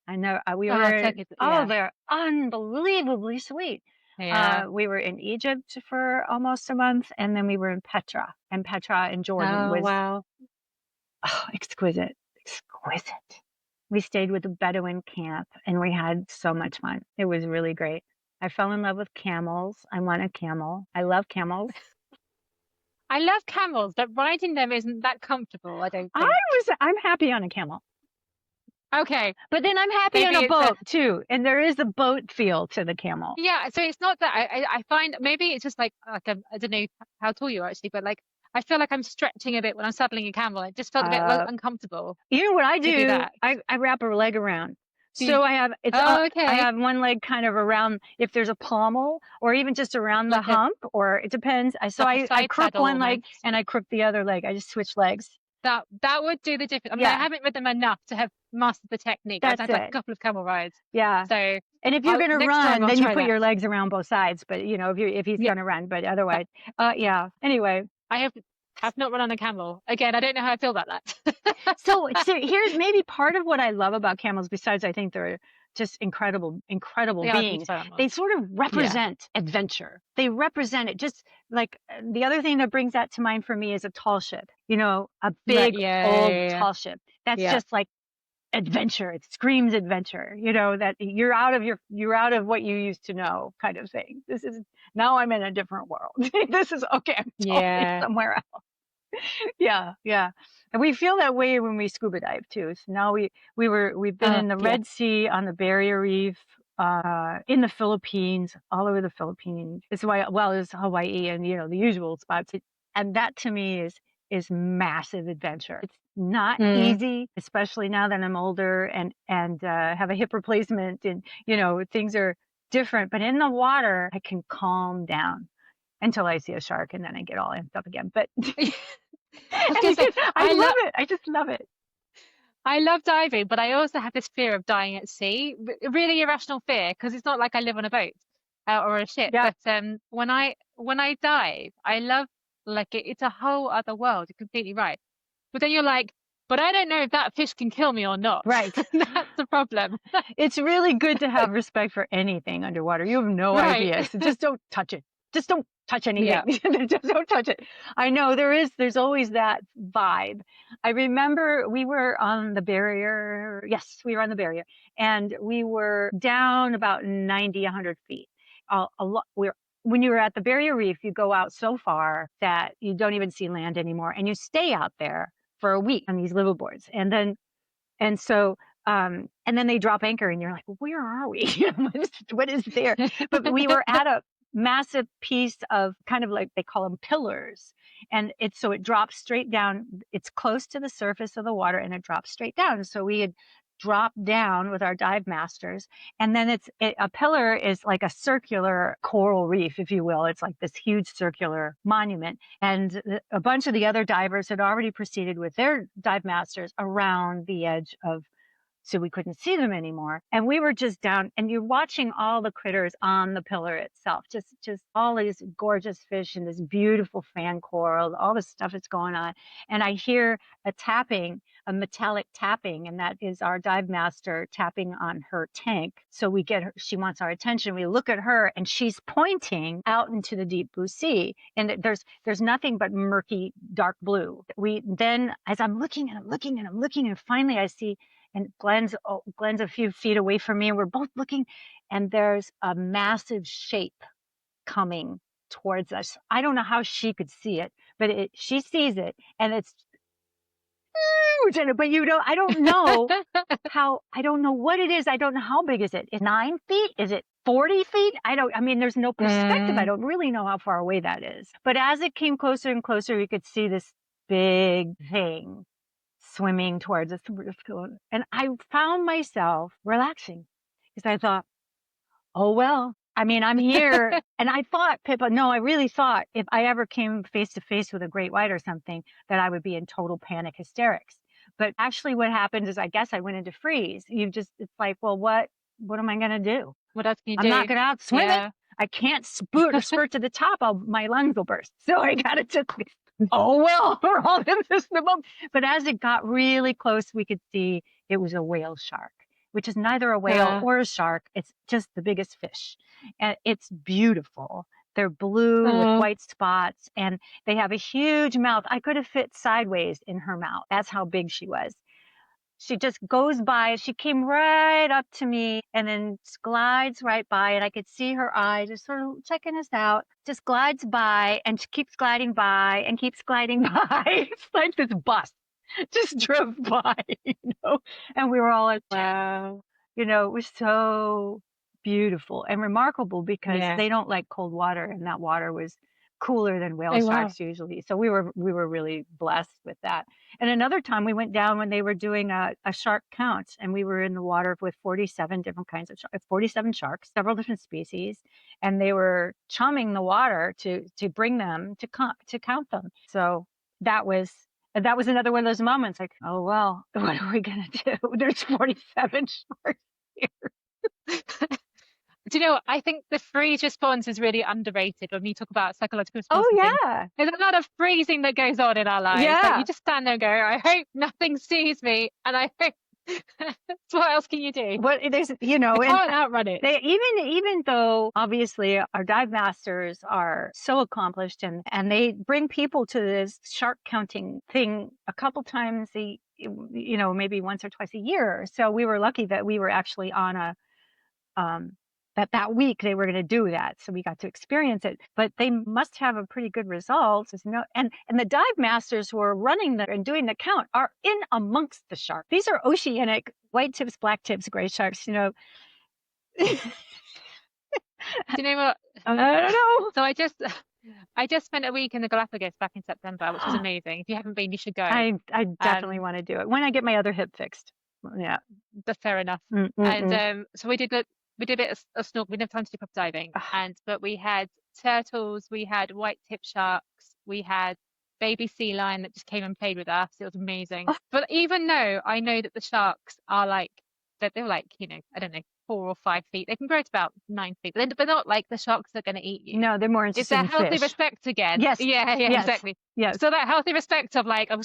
I know we Oh, were, Turkey. oh, Yeah. they're unbelievably sweet. Yeah. We were in Egypt for almost a month, and then we were in Petra. And Petra in Jordan Oh, was, wow. oh, exquisite, exquisite. We stayed with a Bedouin camp and we had so much fun. It was really great. I fell in love with camels. I want a camel. I love camels. I love camels, but riding them isn't that comfortable, I don't think. I'm happy on a camel, Okay, but then I'm happy on maybe a it's a boat too. And there is a boat feel to the camel. yeah. So it's not that I find maybe it's just like I don't know how tall you are actually, but like I feel like I'm stretching a bit when I'm saddling a camel. It just felt a bit Uh, uncomfortable. you know what I Maybe do? that. I wrap a leg around. Do you, So I have, oh, I okay, have one leg kind of around, if there's a pommel or even just around the like a hump, or it depends. So like a I side crook saddle one leg almost. and I crook the other leg. I just switch legs. That would do the difference. I mean, I Yeah, haven't ridden them enough to have mastered the technique. I've that's had like a it. couple of camel rides, Yeah. so And if you're I'll going to next time run, I'll then you try put that. your legs around both sides. But you know, if he's Yeah, going to run, but otherwise, yeah. Anyway, I have not run on a camel. Again, I don't know how I feel about that. so here's maybe part of what I love about camels, besides I think they're just incredible, incredible They are beings. beautiful They animals. sort of Yeah. represent adventure. They represent it. Just like the other thing that brings that to mind for me is a tall ship, you know, a Right. big Yeah. old Yeah. tall ship. That's Yeah. just like adventure. It screams adventure, you know, that you're out of what you used to know kind of thing. This is, now I'm in a different world. This is okay. I'm totally Yeah. somewhere else. Yeah, yeah. And we feel that way when we scuba dive too. So now we've been in the Yeah. Red Sea, on the Barrier Reef, in the Philippines, all over the Philippines. It's why, well, it's Hawaii and, you know, the usual spots. And that to me is massive adventure. It's not Mm. easy, especially now that I'm older and have a hip replacement, and you know, things are different. But in the water, I can calm down until I see a shark, and then I get all amped up again. But I was and gonna say again, I love it. I just love it. I love diving, but I also have this fear of dying at sea. Really irrational fear because it's not like I live on a boat or a ship. Yeah, But when I dive, I love like it's a whole other world. You're completely right. But then you're like, but I don't know if that fish can kill me or not. right. That's the problem. It's really good to have respect for anything underwater. You have no Right. idea. So just don't touch it. Just don't touch anything. Yeah. Just don't touch it. I know there's always that vibe. I remember we were on the barrier. Yes, we were on the barrier, and we were down about 90, 100 feet. A lot. When you were at the barrier reef, you go out so far that you don't even see land anymore, and you stay out there for a week on these liveaboards, and so, and then they drop anchor and you're like, where are we? What is there? But we were at a massive piece of kind of like, they call them pillars. And so it drops straight down. It's close to the surface of the water and it drops straight down. So we had dropped down with our dive masters. And then a pillar is like a circular coral reef, if you will. It's like this huge circular monument. And a bunch of the other divers had already proceeded with their dive masters around the edge of, so we couldn't see them anymore. And we were just down, and you're watching all the critters on the pillar itself, just all these gorgeous fish and this beautiful fan coral, all the stuff that's going on. And I hear a tapping, a metallic tapping, and that is our dive master tapping on her tank. So we get her, she wants our attention. We look at her and she's pointing out into the deep blue sea. And there's nothing but murky, dark blue. We then, as I'm looking and I'm looking and I'm looking, and finally I see, and Glenn's a few feet away from me, and we're both looking, and there's a massive shape coming towards us. I don't know how she could see it, but she sees it, and it's huge. But I don't know I don't know what it is. I don't know how big is it. Is it 9 feet? Is it 40 feet? I mean, there's no perspective. I Mm. don't really know how far away that is. But as it came closer and closer, we could see this big thing swimming towards us. And I found myself relaxing because I thought, oh, well, I mean, I'm here. And I thought, Pippa, no, I really thought if I ever came face to face with a great white or something, that I would be in total panic hysterics. But actually what happened is I guess I went into freeze. It's like, well, what am I going to do? What else can you I'm do? not going out swimming. Yeah. I can't spurt to the top. My lungs will burst. So I got to oh, well, we're all in this in the moment. But as it got really close, we could see it was a whale shark, which is neither a whale or a shark. It's just the biggest fish. And it's beautiful. They're blue with white spots, and they have a huge mouth. I could have fit sideways in her mouth. That's how big she was. She just goes by. She came right up to me and then glides right by, and I could see her eye just sort of checking us out. Just glides by and she keeps gliding by and keeps gliding by. It's like this bus just drove by, and we were all like, Wow. it was so beautiful and remarkable because they don't like cold water, and that water was cooler than whale sharks usually. So we were really blessed with that. And another time we went down when they were doing a shark count, and we were in the water with 47 different kinds of sharks, 47 sharks, several different species, and they were chumming the water to bring them to count them. So that was another one of those moments like, oh, well, what are we going to do? There's 47 sharks here. Do you know, I think the freeze response is really underrated when we talk about psychological response. Oh, yeah. There's a lot of freezing that goes on in our lives. Yeah. Like you just stand there and go, I hope nothing sees me. And I hope, what else can you do? What there's, you can't outrun it. They even though obviously our dive masters are so accomplished and they bring people to this shark counting thing a couple times maybe once or twice a year. So we were lucky that we were actually on that week they were going to do that. So we got to experience it, but they must have a pretty good result. And the dive masters who are running and doing the count are in amongst the sharks. These are oceanic white tips, black tips, gray sharks, Do you know what? I don't know. So I just spent a week in the Galapagos back in September, which was amazing. If you haven't been, you should go. I definitely want to do it when I get my other hip fixed. Yeah. That's fair enough. And so we did a bit of snorkeling. We didn't have time to do proper diving. But we had turtles, we had white tip sharks, we had baby sea lion that just came and played with us. It was amazing. But even though I know that the sharks are they're like, I don't know, 4 or 5 feet. They can grow to about 9 feet, but they're not like the sharks that are going to eat you. No, they're more interested in It's that healthy fish. respect again. Yes. Yeah, yes. exactly. Yes. So that healthy respect of like, I'm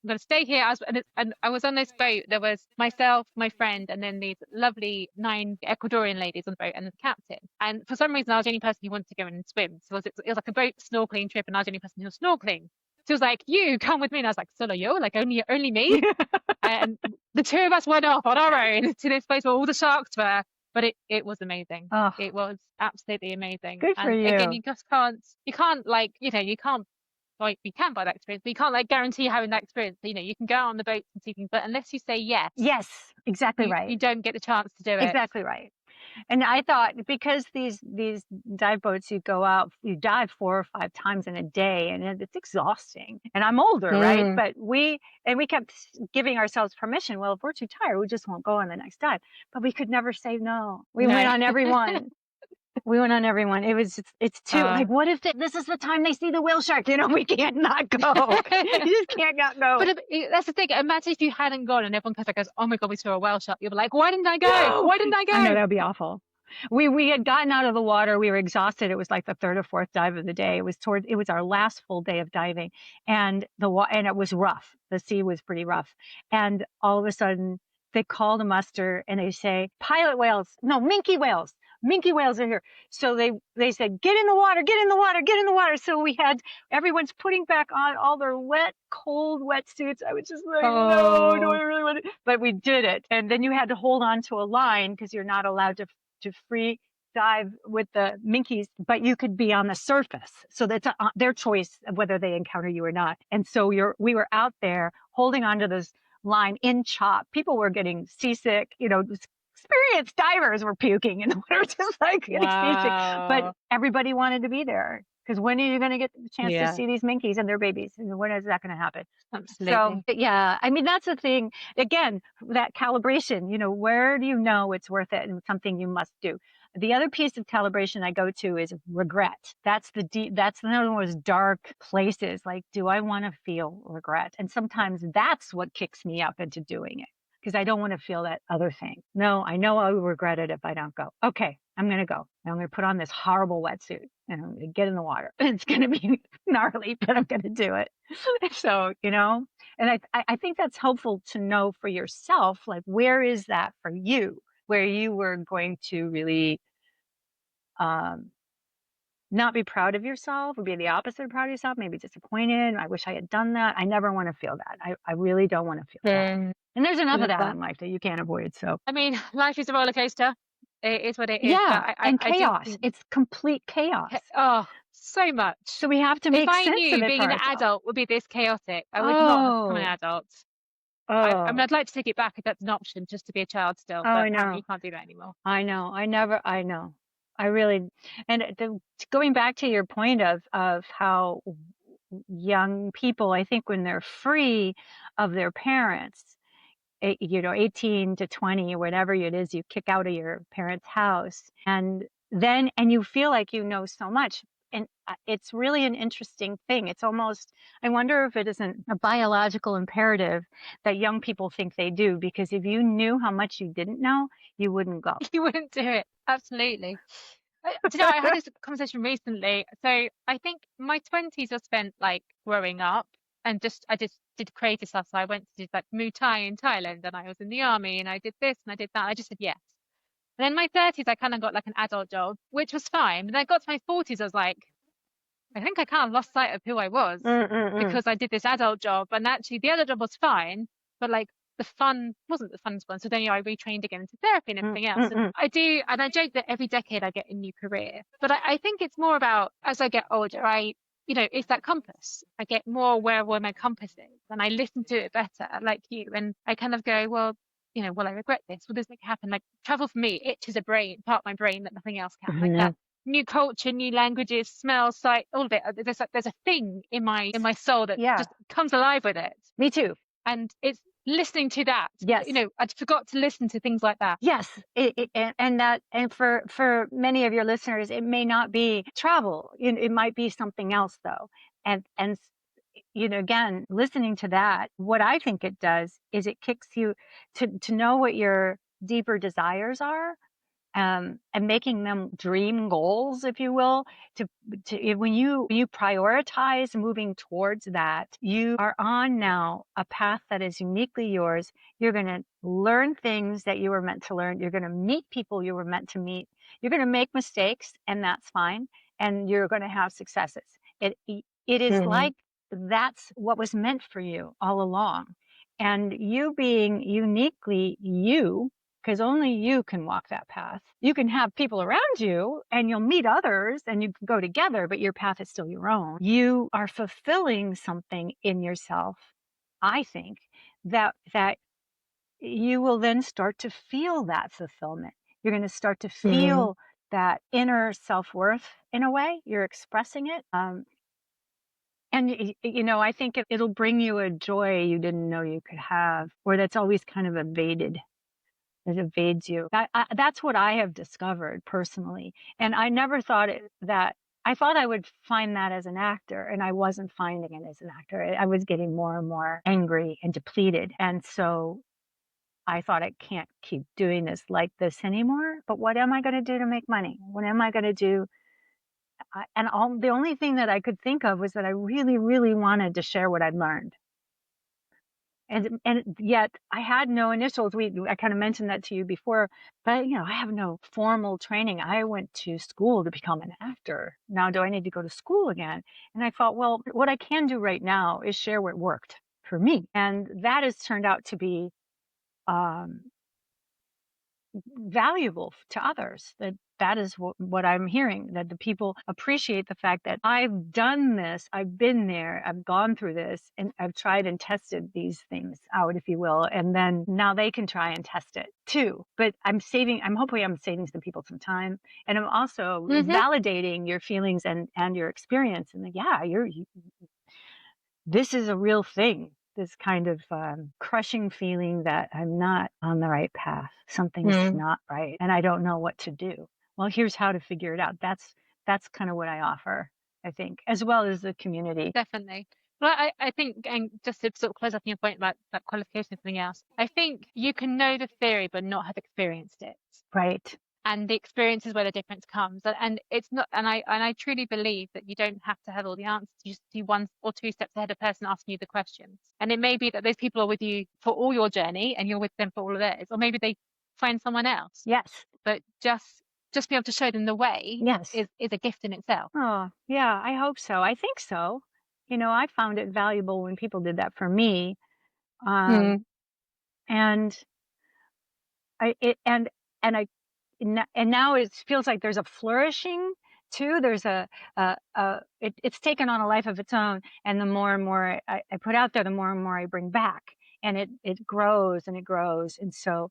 gonna stay here. And I was on this boat. There was myself, my friend, and then these lovely 9 Ecuadorian ladies on the boat, and the captain. And for some reason, I was the only person who wanted to go in and swim. So it was like a boat snorkeling trip, and I was the only person who was snorkeling. So it was like, you come with me, and I was like, solo yo, like only me. And the 2 of us went off on our own to this place where all the sharks were. But it was amazing. Oh, it was absolutely amazing. Good for you. Again, you can't like, you can buy that experience, but you can't like guarantee having that experience. You can go out on the boats and see things, but unless you say yes. Yes, exactly right. You don't get the chance to do it. Exactly right. And I thought because these dive boats, you go out, you dive 4 or 5 times in a day, and it's exhausting. And I'm older, right? But we kept giving ourselves permission. Well, if we're too tired, we just won't go on the next dive. But we could never say no. We went on every one. We went on everyone. It's too like, what if this is the time they see the whale shark? We can't not go. You just can't not go. But that's the thing. Imagine if you hadn't gone and everyone goes, oh my God, we saw a whale shark. You'll be like, why didn't I go? No! Why didn't I go? I know, that would be awful. We had gotten out of the water. We were exhausted. It was like the 3rd or 4th dive of the day. It was our last full day of diving, and it was rough. The sea was pretty rough. And all of a sudden they called a muster and they say, minke whales. Minke whales are here. So they said, get in the water, get in the water, get in the water. So everyone's putting back on all their cold wetsuits. I was just like, no, do I really want to? But we did it. And then you had to hold on to a line because you're not allowed to free dive with the minkies, but you could be on the surface. So that's their choice of whether they encounter you or not. And so we were out there holding onto this line in chop. People were getting seasick, experienced divers were puking and we were just like getting seasick. But everybody wanted to be there because when are you going to get the chance to see these minkies and their babies? And when is that going to happen? Absolutely. So yeah, I mean, that's the thing. Again, that calibration, where do you know it's worth it and something you must do? The other piece of calibration I go to is regret. That's another one of those dark places. Like, do I want to feel regret? And sometimes that's what kicks me up into doing it because I don't want to feel that other thing. No, I know I will regret it if I don't go. Okay, I'm going to go. I'm going to put on this horrible wetsuit and I'm going to get in the water. It's going to be gnarly, but I'm going to do it. So, and I think that's helpful to know for yourself, like, where is that for you, where you were going to really um, not be proud of yourself, or be the opposite of proud of yourself, maybe disappointed. I wish I had done that. I never want to feel that. I really don't want to feel that. Mm, And there's I enough of love that that. in life that you can't avoid. So, I mean, life is a roller coaster. It is what it is. But yeah, and I do chaos. think, It's complete chaos. oh, so much. So we have to If make I sense of knew it being for an ourselves. adult would be this chaotic, I would not have become an Oh, adult. I mean, oh, I'd like to take it back if that's an option, just to be a child still, oh, but I apparently know. you can't do that anymore. I know. I know. I really, and going back to your point of how young people, I think when they're free of their parents, 18 to 20 or whatever it is, you kick out of your parents' house, and you feel like you know so much. And it's really an interesting thing. It's almost, I wonder if it isn't a biological imperative that young people think they do, because if you knew how much you didn't know, you wouldn't go. You wouldn't do it. Absolutely. Do you know, I had this conversation recently. So I think my 20s are spent like growing up and I just did crazy stuff. So I went to do like Muay Thai in Thailand and I was in the army and I did this and I did that. I just said yes. And then my 30s, I kind of got like an adult job, which was fine. But then I got to my 40s, I was like, I think I kind of lost sight of who I was Mm-mm-mm. because I did this adult job. And actually, the other job was fine, but like the fun wasn't the fun one. So then, I retrained again into therapy and everything else. And Mm-mm-mm. I do, and I joke that every decade I get a new career. But I think it's more about as I get older, it's that compass. I get more aware of where my compass is and I listen to it better, like you. And I kind of go, well, will I regret this? Will this make it happen? Like travel for me itches a part of my brain that nothing else can. I Like that know. new culture, new languages, smell, sight, all of it. There's a thing in my soul that Yeah, just comes alive with it, me too. and it's listening to that. Yes. I forgot to listen to things like that. Yes, and for many of your listeners, it may not be travel. It might be something else though. And again, listening to that, what I think it does is it kicks you to know what your deeper desires are, and making them dream goals, if you will, when you prioritize moving towards that, you are on now a path that is uniquely yours. You're going to learn things that you were meant to learn. You're going to meet people you were meant to meet. You're going to make mistakes, and that's fine. And you're going to have successes. It is Mm. like that's what was meant for you all along. And you being uniquely you, because only you can walk that path. You can have people around you and you'll meet others and you can go together, but your path is still your own. You are fulfilling something in yourself, I think, that you will then start to feel that fulfillment. You're going to start to Mm. feel that inner self-worth in a way. You're expressing it. And I think it'll bring you a joy you didn't know you could have, or that's always kind of evaded. It evades you. That's what I have discovered personally. And I never thought that I thought I would find that as an actor, and I wasn't finding it as an actor. I was getting more and more angry and depleted. And so I thought I can't keep doing this like this anymore. But what am I going to do to make money? What am I going to do? The only thing that I could think of was that I really, really wanted to share what I'd learned. And yet I had no initials. I kind of mentioned that to you before, but I have no formal training. I went to school to become an actor. Now, do I need to go to school again? And I thought, well, what I can do right now is share what worked for me. And that has turned out to be um, valuable to others. That is what I'm hearing, that the people appreciate the fact that I've done this, I've been there, I've gone through this, and I've tried and tested these things out, if you will, and then now they can try and test it too. But I'm hoping I'm saving some people some time, and I'm also Hmm. validating your feelings and your experience, and yeah, this is a real thing. This kind of crushing feeling that I'm not on the right path. Something's Mm. not right, and I don't know what to do. well, here's how to figure it out. That's kind of what I offer, I think, as well as the community. Definitely. Well, I think, and just to sort of close up on your point about that qualification and something else, I think you can know the theory but not have experienced it. Right. And the experience is where the difference comes. And it's not, and I truly believe that you don't have to have all the answers. You just see one or two steps ahead of the person asking you the questions. And it may be that those people are with you for all your journey and you're with them for all of theirs, or maybe they find someone else. Yes. But just be able to show them the way Yes. is a gift in itself. Oh, yeah, I hope so. I think so. I found it valuable when people did that for me. Um, Mm. and I it and I and now it feels like there's a flourishing too. There's it's taken on a life of its own. And the more and more I put out there, the more and more I bring back, and it grows and it grows. And so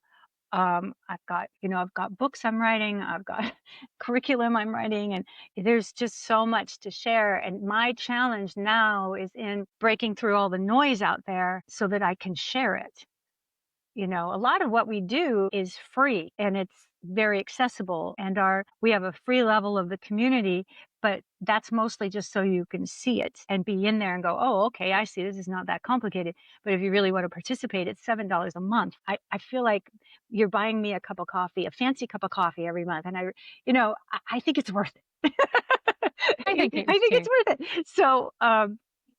I've got books I'm writing, I've got curriculum I'm writing, and there's just so much to share. And my challenge now is in breaking through all the noise out there so that I can share it. A lot of what we do is free and it's very accessible, and we have a free level of the community, but that's mostly just so you can see it and be in there and go, oh, okay, I see, this is not that complicated. But if you really want to participate, it's $7 a month. I feel like you're buying me a cup of coffee, a fancy cup of coffee every month. And I think it's worth it. I think it I is think too. it's worth it. So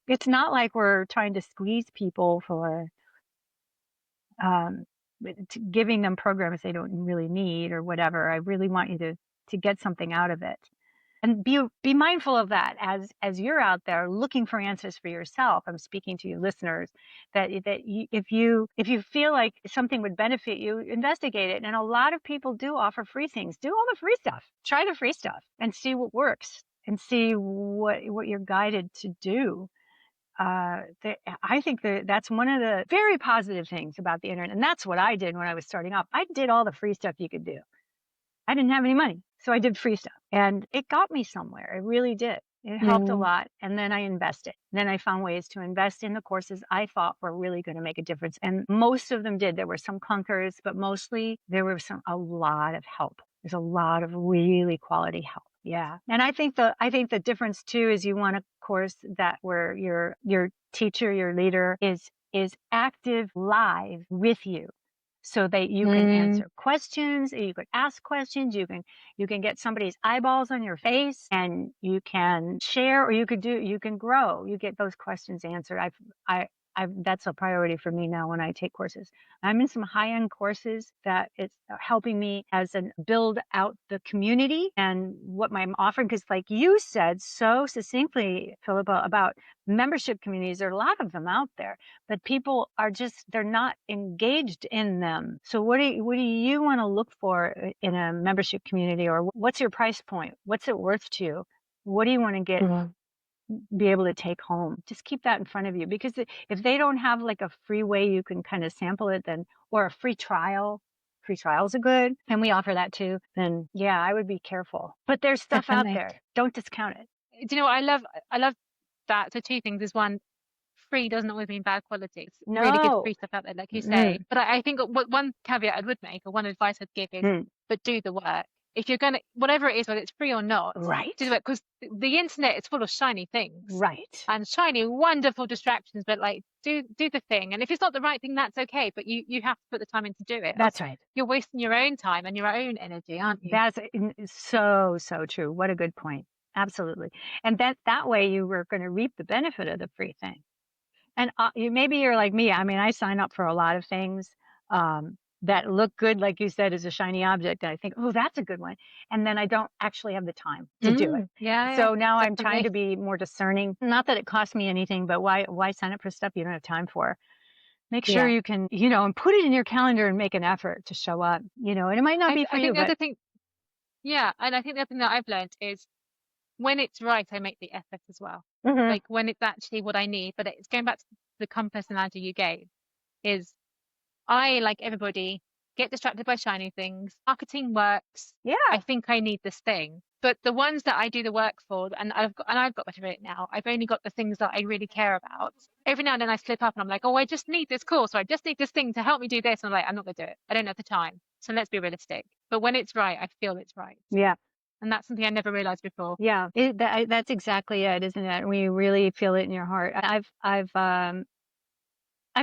it's not like we're trying to squeeze people for um, giving them programs they don't really need or whatever. I really want you to get something out of it, and be mindful of that as you're out there looking for answers for yourself. I'm speaking to you listeners if you feel like something would benefit you, investigate it. And a lot of people do offer free things. Do all the free stuff. Try the free stuff and see what works and see what you're guided to do. I think that's one of the very positive things about the internet. And that's what I did when I was starting off. I did all the free stuff you could do. I didn't have any money, so I did free stuff, and it got me somewhere. It really did. It helped a Mm. lot. And then I invested. Then I found ways to invest in the courses I thought were really going to make a difference. And most of them did. There were some clunkers, but mostly there was a lot of help. There's a lot of really quality help. Yeah. And I think the difference too is you want a course that where your teacher, your leader is active live with you, so that you can Mm. answer questions, you can ask questions, you can get somebody's eyeballs on your face, and you can share, or you can grow. You get those questions answered. That's a priority for me now when I take courses. I'm in some high-end courses that it's helping me as an build out the community and what I'm offering. Because like you said so succinctly, Philippa, about membership communities, there are a lot of them out there, but people they're not engaged in them. So what do you want to look for in a membership community, or what's your price point? What's it worth to you? What do you want to Mm. be able to take home? Just keep that in front of you, because if they don't have like a free way you can kind of sample it, then, or a free trials are good, and we offer that too, then yeah, I would be careful. But there's stuff out Definitely. there. Don't discount it. Do you know what I love that. So two things is one, free doesn't always mean bad quality. It's really good No. free stuff out there, like you say. Mm, But I think what one caveat I would make, or one advice I'd give is, mm, but do the work. If you're gonna, whatever it is, whether it's free or not, do the right. work, because the internet is full of shiny things Right. and shiny, wonderful distractions. But like, do the thing, and if it's not the right thing, that's okay. But you have to put the time in to do it, else That's right. you're wasting your own time and your own energy, aren't you? That's so, so true. What a good point. Absolutely. And that way you were going to reap the benefit of the free thing. And maybe you're like me. I mean, I sign up for a lot of things that look good, like you said, as a shiny object. And I think, oh, that's a good one. And then I don't actually have the time to do it. Yeah, So now I'm trying definitely. to be more discerning. Not that it costs me anything, but why sign up for stuff you don't have time for? Make sure Yeah. you can, and put it in your calendar and make an effort to show up, and it might not be for I you, think the but other thing, yeah, and I think the other thing that I've learned is when it's right, I make the effort as well. mhm, Like when it's actually what I need. But it's going back to the compass analogy you gave, is I, like everybody, get distracted by shiny things. Marketing works. I yeah, think I need this thing. But the ones that I do the work for, and I've got better at it now. I've only got the things that I really care about. Every now and then I slip up and I'm like, oh, I just need this course, or I just need this thing to help me do this. And I'm like, I'm not gonna do it. I don't have the time. So let's be realistic. But when it's right, I feel it's right. Yeah. And that's something I never realized before. Yeah. That's exactly it, isn't it? We really feel it in your heart. I've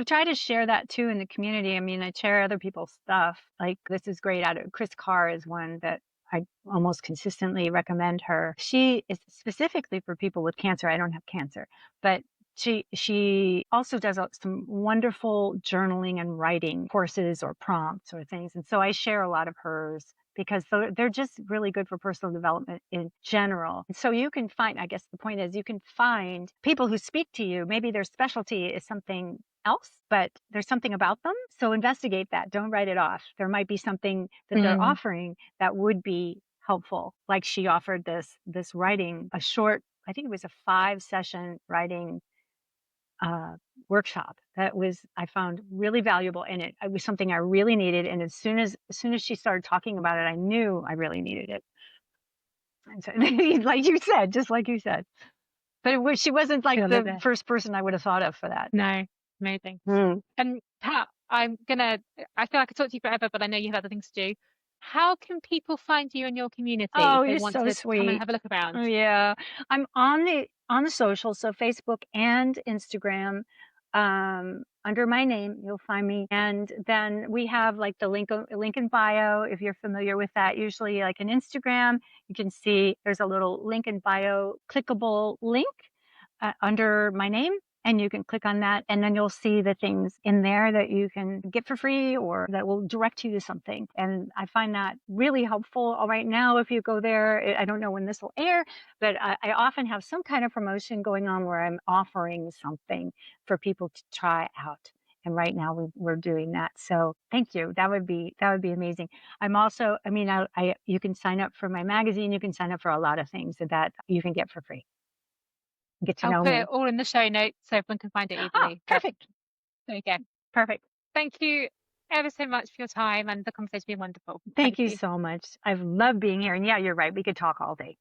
tried to share that too in the community. I mean, I share other people's stuff. Like this is great. Chris Carr is one that I almost consistently recommend her. She is specifically for people with cancer. I don't have cancer, but she also does some wonderful journaling and writing courses or prompts or things. And so I share a lot of hers because they're just really good for personal development in general. And so you can find, I guess the point is you can find people who speak to you. Maybe their specialty is something else, but there's something about them. So investigate that. Don't write it off. There might be something that they're Mm. offering that would be helpful. Like she offered this writing, a short, I think it was a 5-session writing workshop that I found really valuable, and it was something I really needed. And as soon as she started talking about it, I knew I really needed it. And so, like you said, just like you said, but she wasn't like the first person I would have thought of for that. No, amazing. And Pat, I feel like I could talk to you forever, but I know you have other things to do. How can people find you in your community Oh, if they you're want so to sweet. come and have a look around? Oh, yeah. I'm on the social, so Facebook and Instagram. Under my name, you'll find me. And then we have like the link in bio, if you're familiar with that. Usually like an Instagram, you can see there's a little link in bio, clickable link under my name. And you can click on that, and then you'll see the things in there that you can get for free or that will direct you to something. And I find that really helpful. Right now, if you go there, I don't know when this will air, but I often have some kind of promotion going on where I'm offering something for people to try out. And right now we're doing that. So thank you. That would be amazing. I'm also, I mean, you can sign up for my magazine. You can sign up for a lot of things that you can get for free. Get to I'll know put me. it all in the show notes so everyone can find it Oh, easily. perfect. There you go. Perfect. Thank you ever so much for your time, and the conversation's been wonderful. Thank you so much. I've loved being here. And yeah, you're right. We could talk all day.